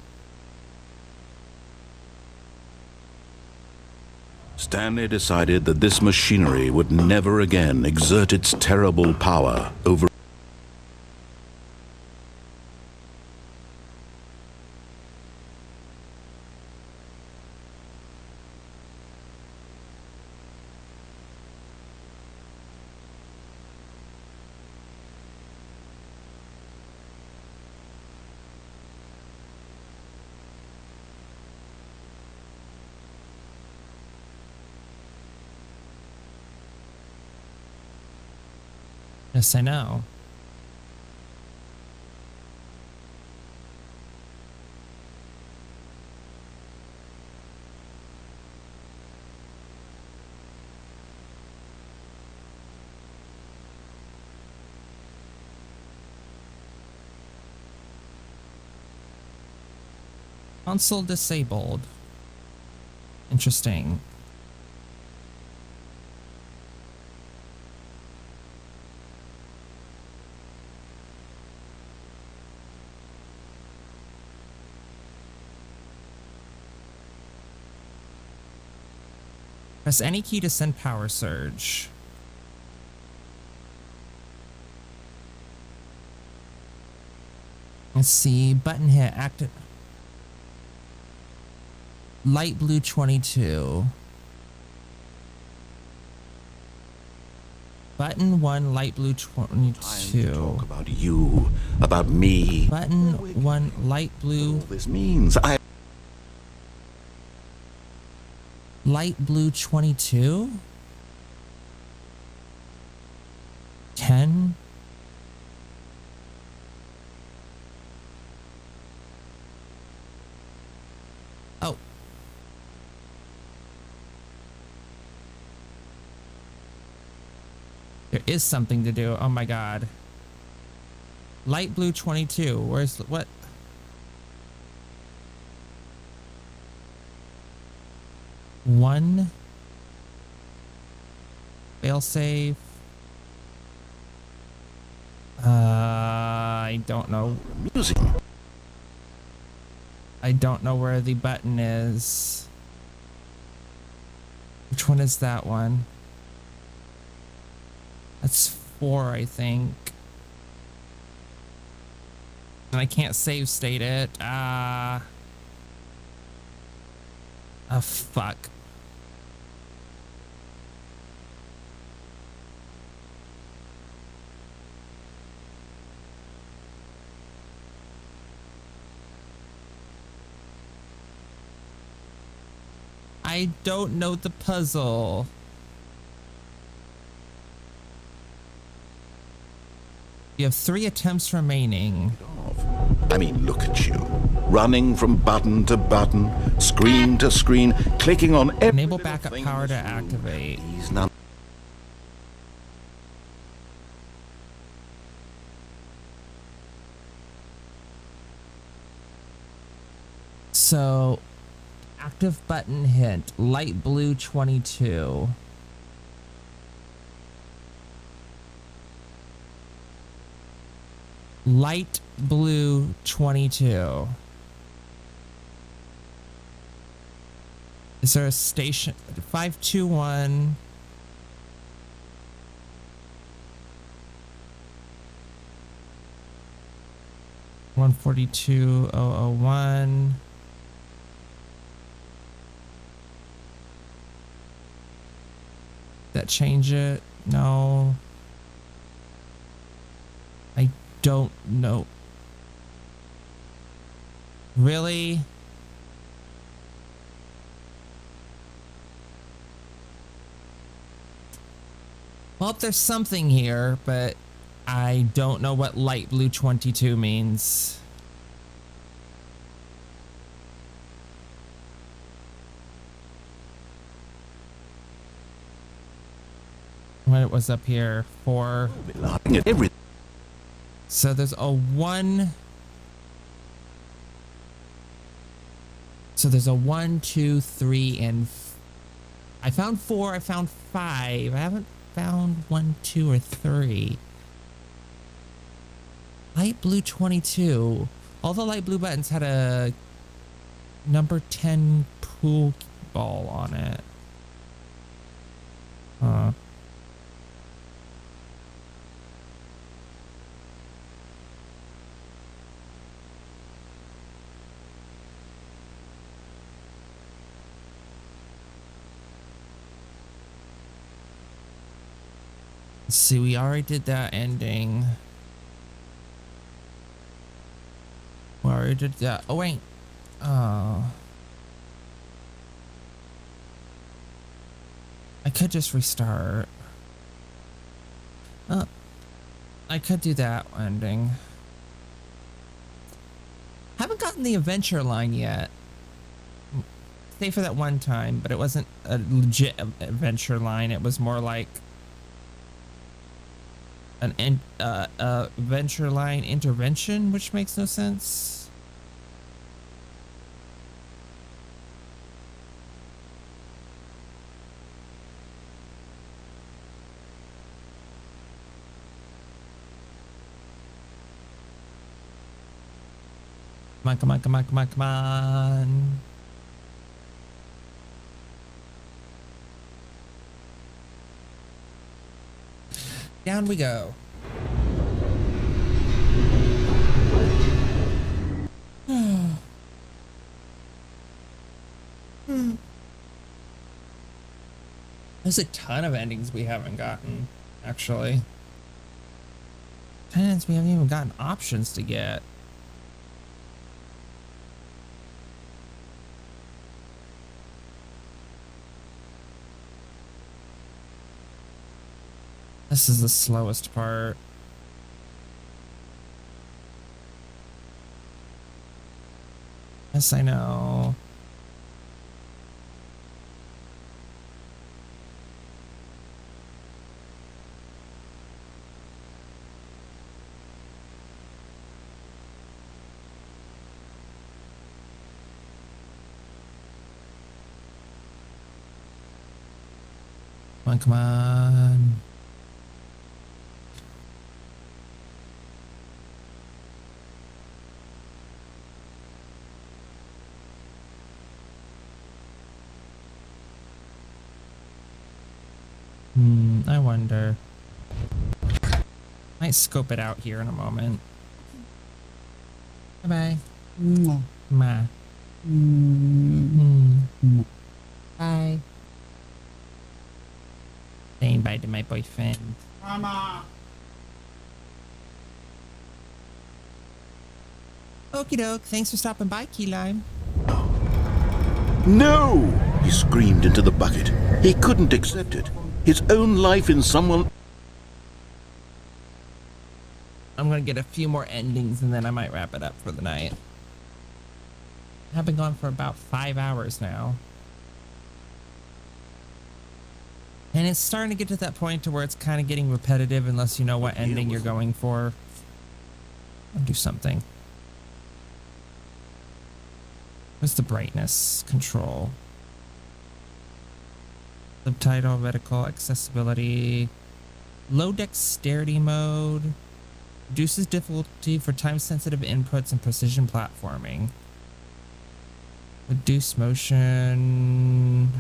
Stanley decided that this machinery would never again exert its terrible power over...
Yes, I know. Console disabled. Interesting. Press any key to send power surge. Let's see. Button hit. Active. Light blue 22. Button 1, light blue
Time to talk
22.
about you, about me.
Button 1, light blue,
All this means
light blue 22? 10? Oh. There is something to do. Oh my god. Light blue 22. Where's the, what? One. Failsafe. I don't know.
Music.
I don't know where the button is. Which one is that one? That's 4, I think. And I can't save state it. Oh, fuck. I don't know the puzzle. You have 3 attempts remaining.
I mean, look at you. Running from button to button, screen to screen, clicking on every
Enable
little
backup
thing
power
in
to
this room.
activate.
These num-
So, active button hint, light blue 22. Light blue 22. Is there a station? 521. One 42,001. That change it? No. I don't know. Really? Well, there's something here, but I don't know what light blue 22 means. What was up here? 4.
laughing at everything.
So there's a 1. So there's a 1, 2, 3, and I found 4. I found 5. I haven't found 1, 2, or 3. Light blue 22. All the light blue buttons had a number 10 pool ball on it. Huh. Let's see, we already did that ending. We already did that. Oh, wait. Oh. I could just restart. Oh. I could do that ending. Haven't gotten the adventure line yet. Stay for that one time, but it wasn't a legit adventure line. It was more like an adventure line intervention, which makes no sense. Come on, come on, come on, come on, come on. Down we go. There's a ton of endings we haven't gotten. actually. Tenants, we haven't even gotten options to get. This is the slowest part. Yes, I know. Come on, come on. I wonder. Might scope it out here in a moment. Bye-bye. Ma. Bye. Saying bye to my boyfriend.
Mama.
Okie doke. Thanks for stopping by, Key Lime.
No! He screamed into the bucket. He couldn't accept it. His own life in someone...
I'm gonna get a few more endings and then I might wrap it up for the night. I've been gone for about 5 hours now. And it's starting to get to that point to where it's kind of getting repetitive unless you know what ending you're going for. I'll do something. What's the brightness control? Subtitle, reticle, accessibility, low dexterity mode, reduces difficulty for time-sensitive inputs and precision platforming. Reduce motion.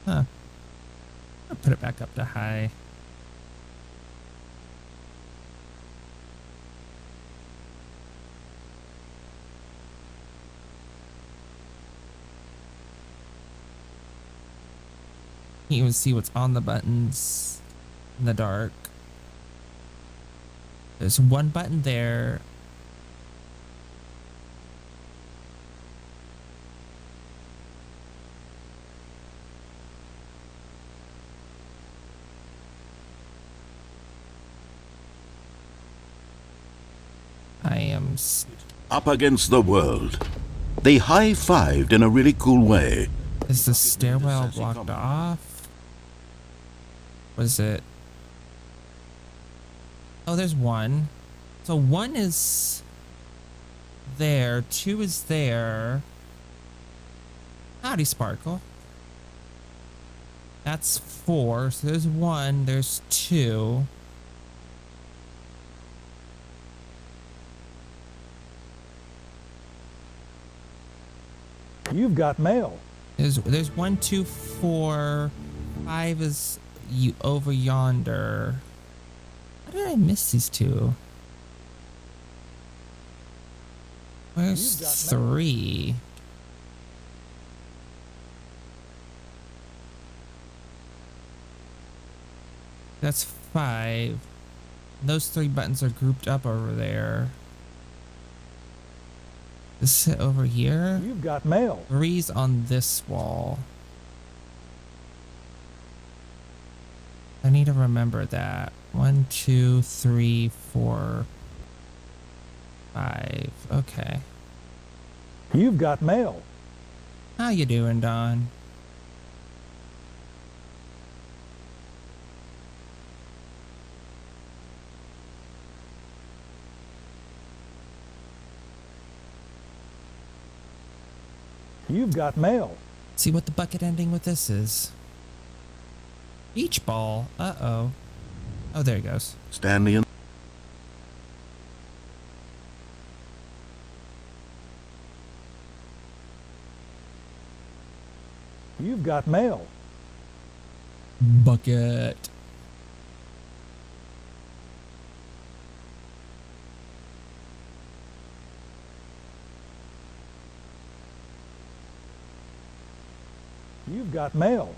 Huh. I'll put it back up to high. You can see what's on the buttons in the dark. There's one button there. I am
up against the world. They high-fived in a really cool way.
Is the stairwell blocked off? Was it? Oh, there's one. So one is there. Two is there. Howdy, Sparkle. That's 4. So there's 1. There's 2.
You've got mail.
There's 1, 2, 4. 5 is you over yonder. How did I miss these 2? Where's 3? That's 5. Those 3 buttons are grouped up over there. This it over here.
You've got mail.
3's on this wall. I need to remember that. 1, 2, 3, 4, 5. Okay.
You've got mail.
How you doing, Don?
You've got mail.
See what the bucket ending with this is. Beach ball. Uh-oh. Oh, there he goes.
Stanley and...
You've got mail.
Bucket.
You've got mail.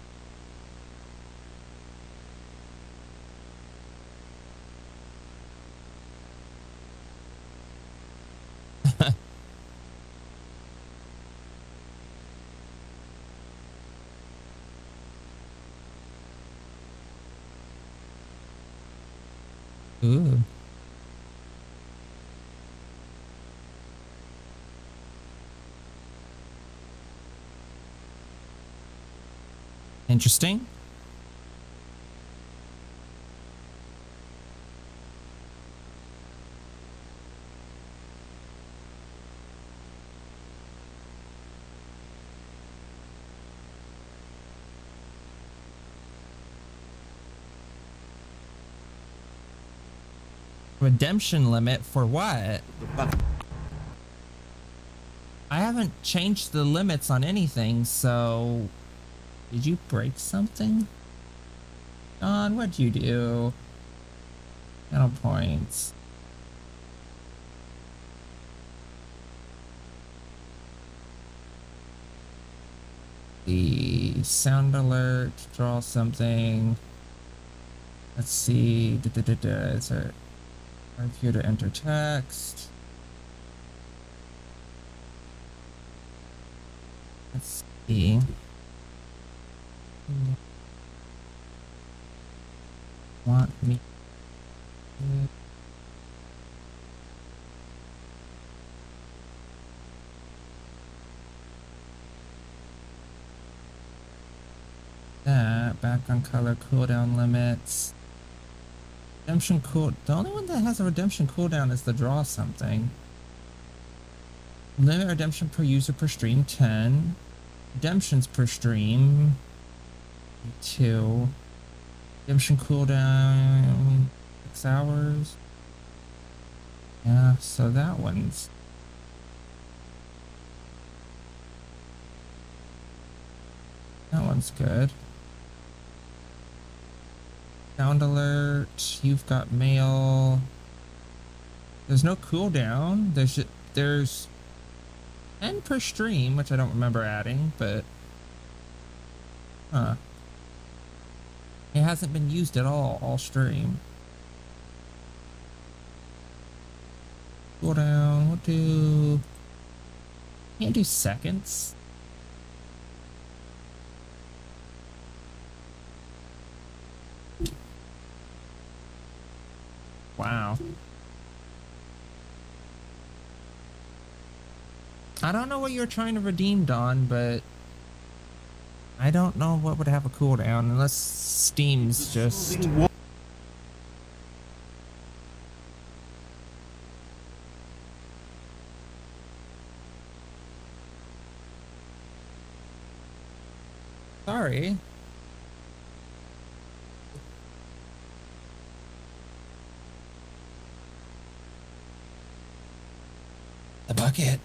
Ooh. Interesting. Redemption limit for what? I haven't changed the limits on anything, so did you break something? Don, what'd you do? No points. The sound alert, draw something. Let's see. Is there here to enter text? Let's see. Want me? That background color cooldown limits. Redemption cool. The only one that has a redemption cooldown is the draw something. Limit redemption per user per stream 10. Redemptions per stream 2. Redemption cooldown 6 hours. Yeah, so that one's good. Sound alert. You've got mail. There's no cooldown. There's 10 per stream, which I don't remember adding, but it hasn't been used at all stream. Cooldown. We'll do. Can't do seconds. Wow. I don't know what you're trying to redeem, Don, but I don't know what would have a cooldown unless Steam's just... Sorry. The bucket.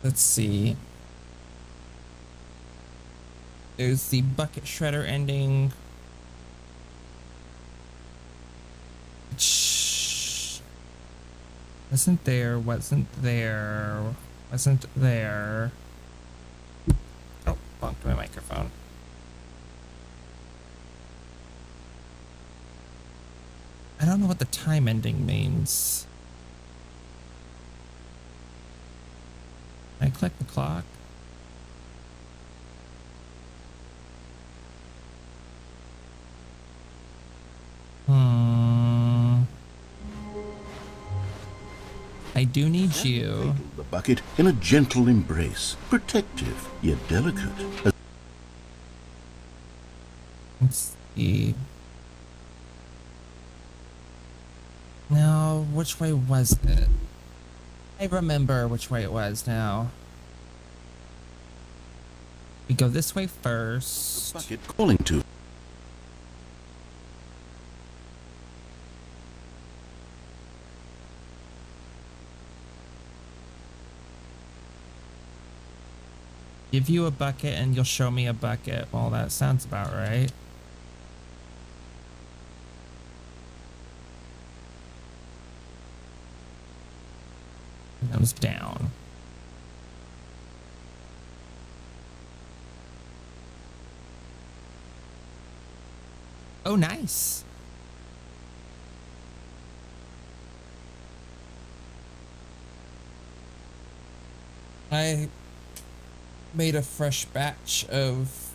Let's see. There's the bucket shredder ending. Wasn't there. Oh, bumped my microphone. I don't know what the time ending means. Can I click the clock? I do need you.
The bucket in a gentle embrace, protective yet delicate.
Let's see. Now, which way was it? I remember which way it was now. We go this way first.
The bucket calling to.
Give you a bucket and you'll show me a bucket. Well, that sounds about right. goes down. Oh, nice. I made a fresh batch of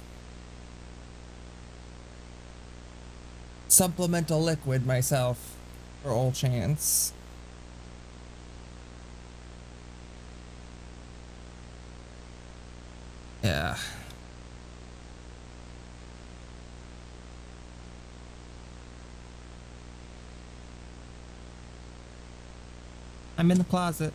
supplemental liquid myself for all chance. Yeah. I'm in the closet.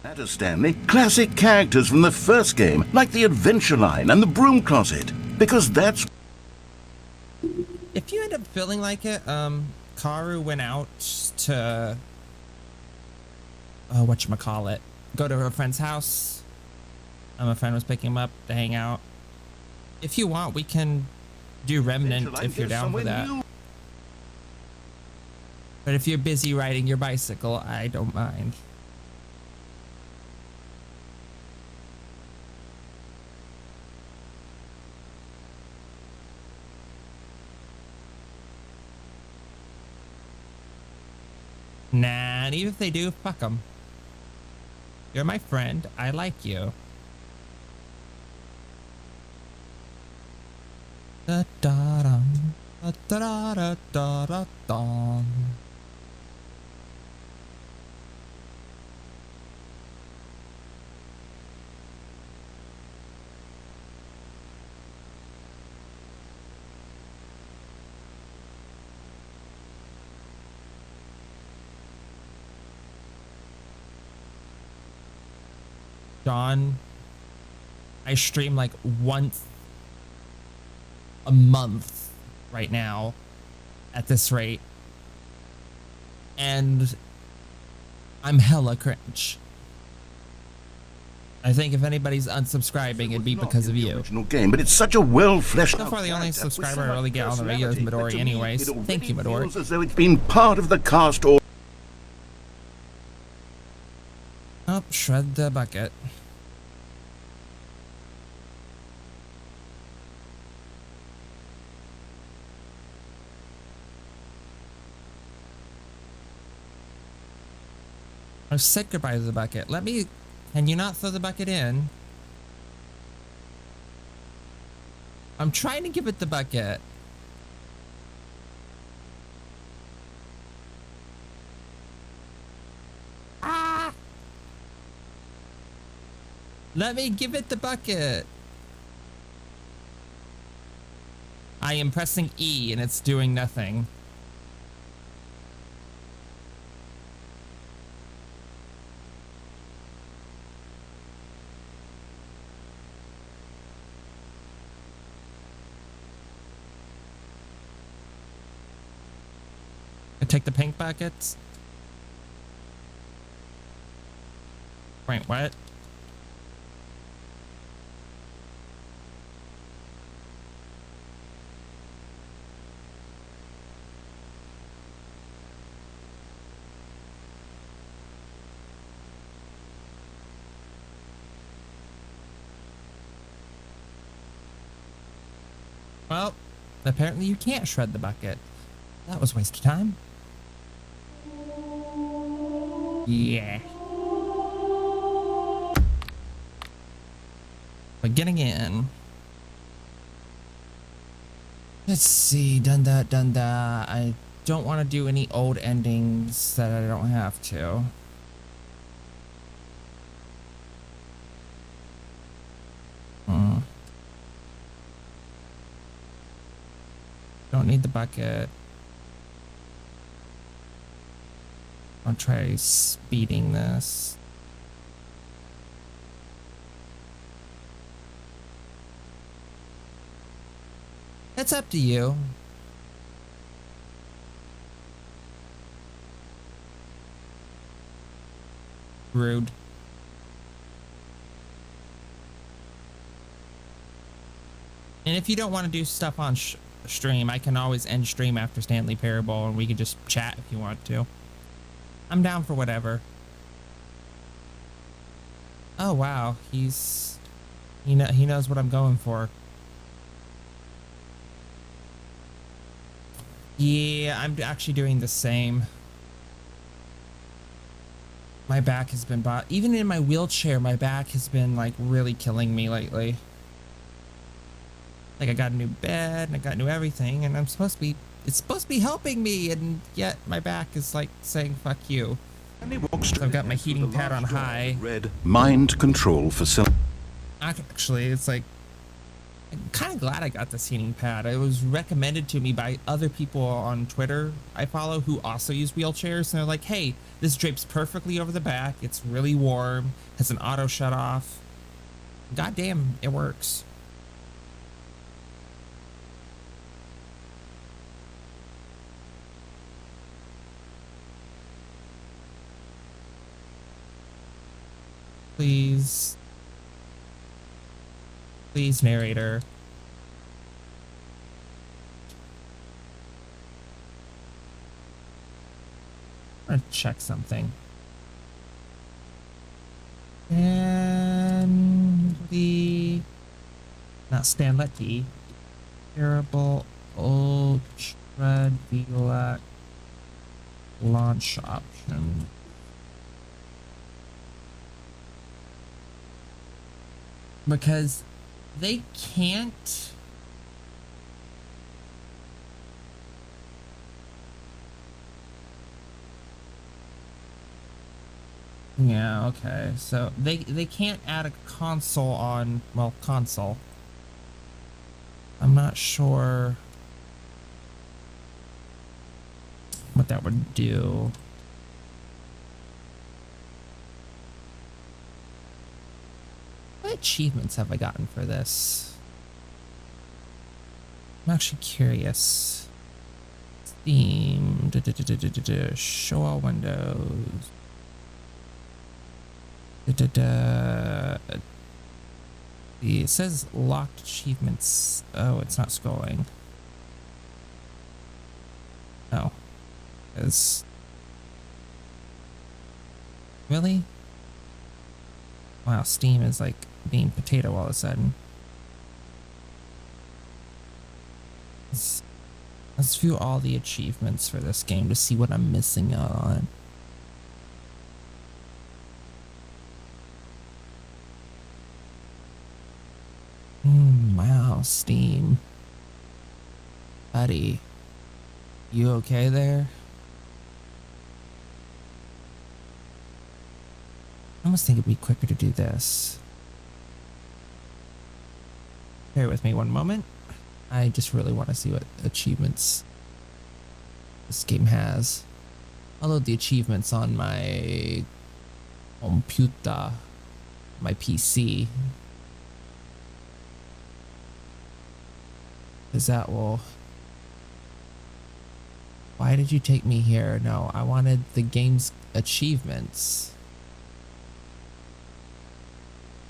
That is Stanley. Classic characters from the first game, like the Adventure Line and the Broom Closet, because that's...
If you end up feeling like it, Karu went out to, whatchamacallit, go to her friend's house. A friend was picking him up to hang out. If you want, we can do Remnant if you're down for that. But if you're busy riding your bicycle, I don't mind. Nah, and even if they do, fuck them. You're my friend. I like you. Da da dum, da da da da da dum. John, I stream like once a month right now at this rate, and I'm hella cringe. I think if anybody's unsubscribing, it'd be because of you.
Original game, but it's such a well-fleshed
So far, the only subscriber I really get on the radio is Midori anyways. Thank you, Midori.
Feels as though it's been part of the cast or...
Oh, shred the bucket. I said goodbye to the bucket. Can you not throw the bucket in? I'm trying to give it the bucket. Ah! Let me give it the bucket. I am pressing E and it's doing nothing. Take the pink buckets. Wait, what? Well, apparently you can't shred the bucket. That was a waste of time. Yeah. But getting in. Let's see. Done that, done that. I don't want to do any old endings that I don't have to. Don't need the bucket. I'll try speeding this. It's up to you. Rude. And if you don't want to do stuff on the stream. I can always end stream after Stanley Parable and we can just chat if you want to. I'm down for whatever. Oh wow, he knows what I'm going for. Yeah, I'm actually doing the same. My back has been even in my wheelchair, my back has been like really killing me lately. Like I got a new bed and I got new everything and it's supposed to be helping me, and yet my back is like saying fuck you. So I've got my heating pad on high.
Red mind control facility.
Actually, it's like, I'm kind of glad I got this heating pad. It was recommended to me by other people on Twitter I follow who also use wheelchairs, and they're like, hey, this drapes perfectly over the back. It's really warm, has an auto shut off. Goddamn, it works. Please, narrator. I'm gonna check something. And not Stanley. Terrible Ultra Deluxe launch option. Because they can't. Yeah, okay. So they can't add a console on, well, console. I'm not sure what that would do. What achievements have I gotten for this? I'm actually curious. Steam. Show all windows. It says locked achievements. Oh, it's not scrolling. No. It's really? Wow, Steam is like being potato all of a sudden. Let's view all the achievements for this game to see what I'm missing out on. Wow, Steam. Buddy, you okay there? I almost think it'd be quicker to do this. Bear with me one moment. I just really want to see what achievements this game has. I'll load the achievements on my computer, my PC. Because that will... Why did you take me here? No, I wanted the game's achievements.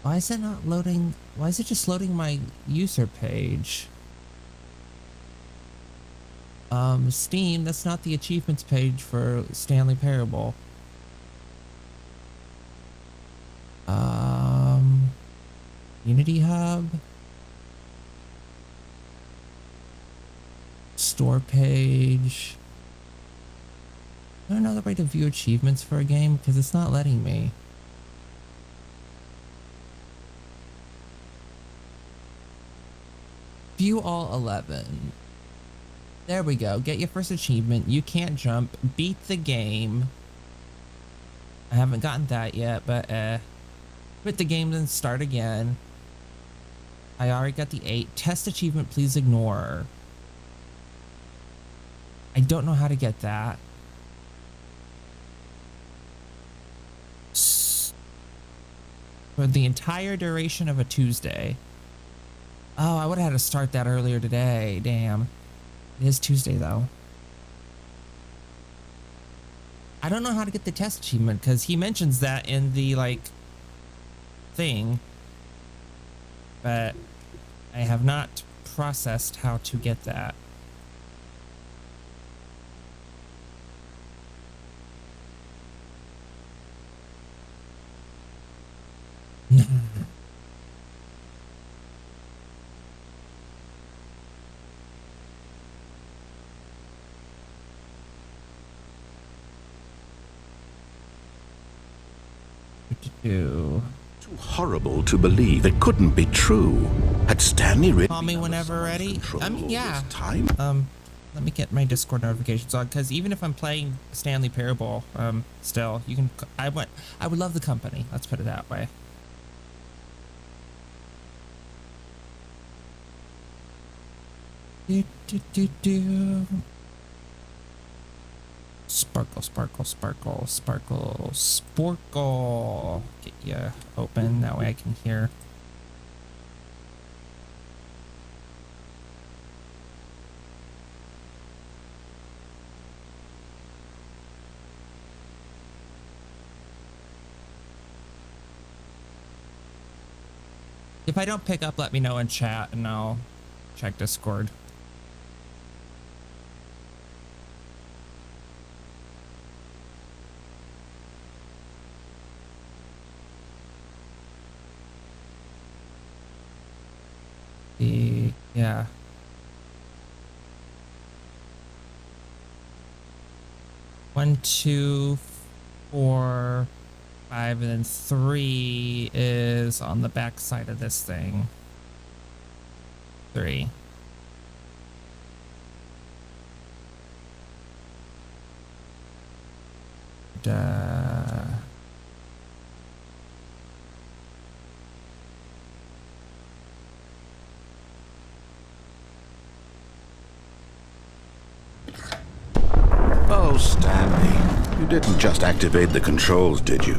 Why is it not loading? Why is it just loading my user page? Steam, that's not the achievements page for Stanley Parable. Unity Hub. Store page. Is there another way to view achievements for a game? Because it's not letting me. View all 11. There we go. Get your first achievement. You can't jump. Beat the game. I haven't gotten that yet, but quit the game then start again. I already got the 8. Test achievement, please ignore. I don't know how to get that. For the entire duration of a Tuesday. Oh, I would have had to start that earlier today. Damn. It is Tuesday, though. I don't know how to get the test achievement, because he mentions that in the, like, thing. But I have not processed how to get that. Do.
Too horrible to believe. It couldn't be true. Had Stanley really
Call me
been under
whenever
someone's
ready.
control
I mean,
all
yeah.
this time?
Let me get my Discord notifications on, because even if I'm playing Stanley Parable, still you can. I would love the company. Let's put it that way. Do. Sparkle, sparkle, sparkle, sparkle, sporkle. Get you open, that way I can hear. If I don't pick up, let me know in chat and I'll check Discord. Yeah. One, 2, 4, 5, and then 3 is on the back side of this thing. 3.
Oh, Stanley. You didn't just activate the controls, did you?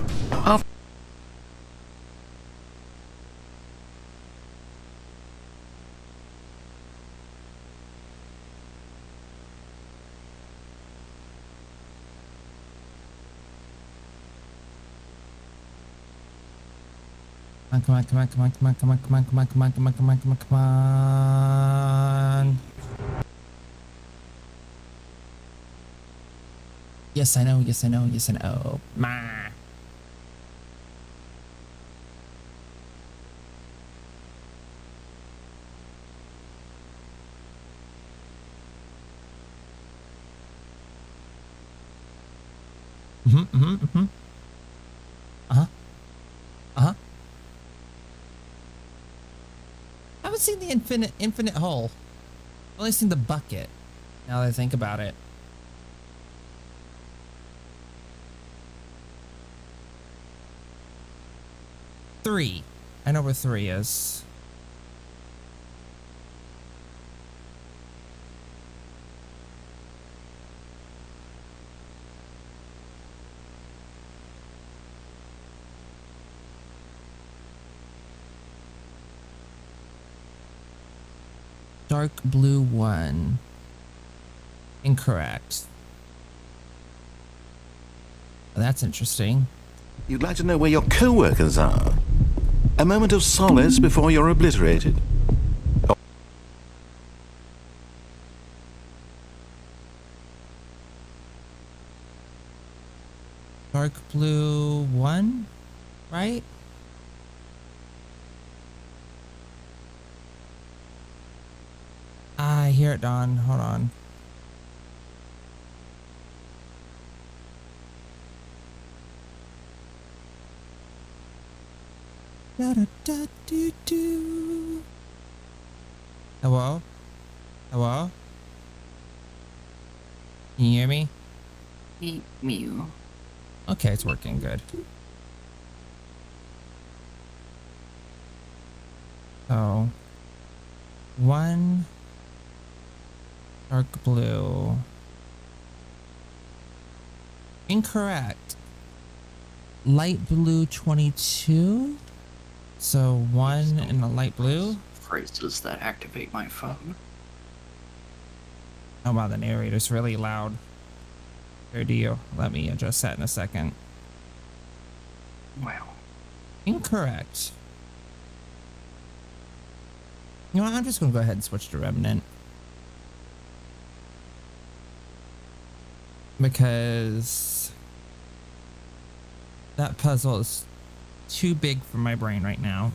Come on, come on, come on, come on, come on, come on, come on, come on, come on, come on, come on, come on. Yes, I know, yes, I know, yes, I know. Ma. Uh-huh. Uh-huh. I haven't seen the infinite hole. I've only seen the bucket, now that I think about it. Three. I know where 3 is. Dark blue 1. Incorrect. That's interesting.
You'd like to know where your co-workers are? A moment of solace before you're obliterated.
Dark blue 1, right? I hear it, Don. Hold on. Da, da, da, do, do. Hello? Hello? Can you hear me?
Mew.
Okay, it's working good. So, 1 dark blue. Incorrect. Light blue 22. So 1 in the light blue.
Phrases that activate my phone.
Oh wow, the narrator's really loud. Here, do you? Let me adjust that in a second.
Well,
Incorrect. You know what? I'm just gonna go ahead and switch to Remnant. Because that puzzle is too big for my brain right now.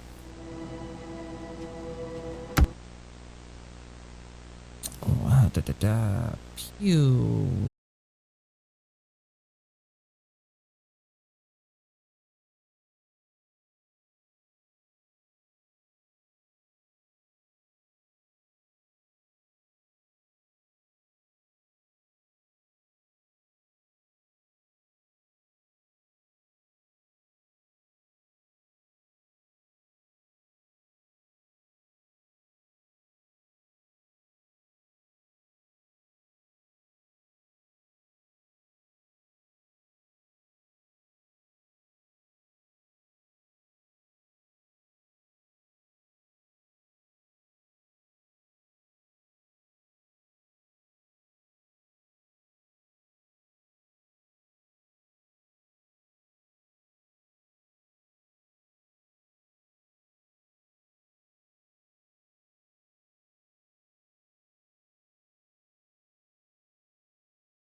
Pew.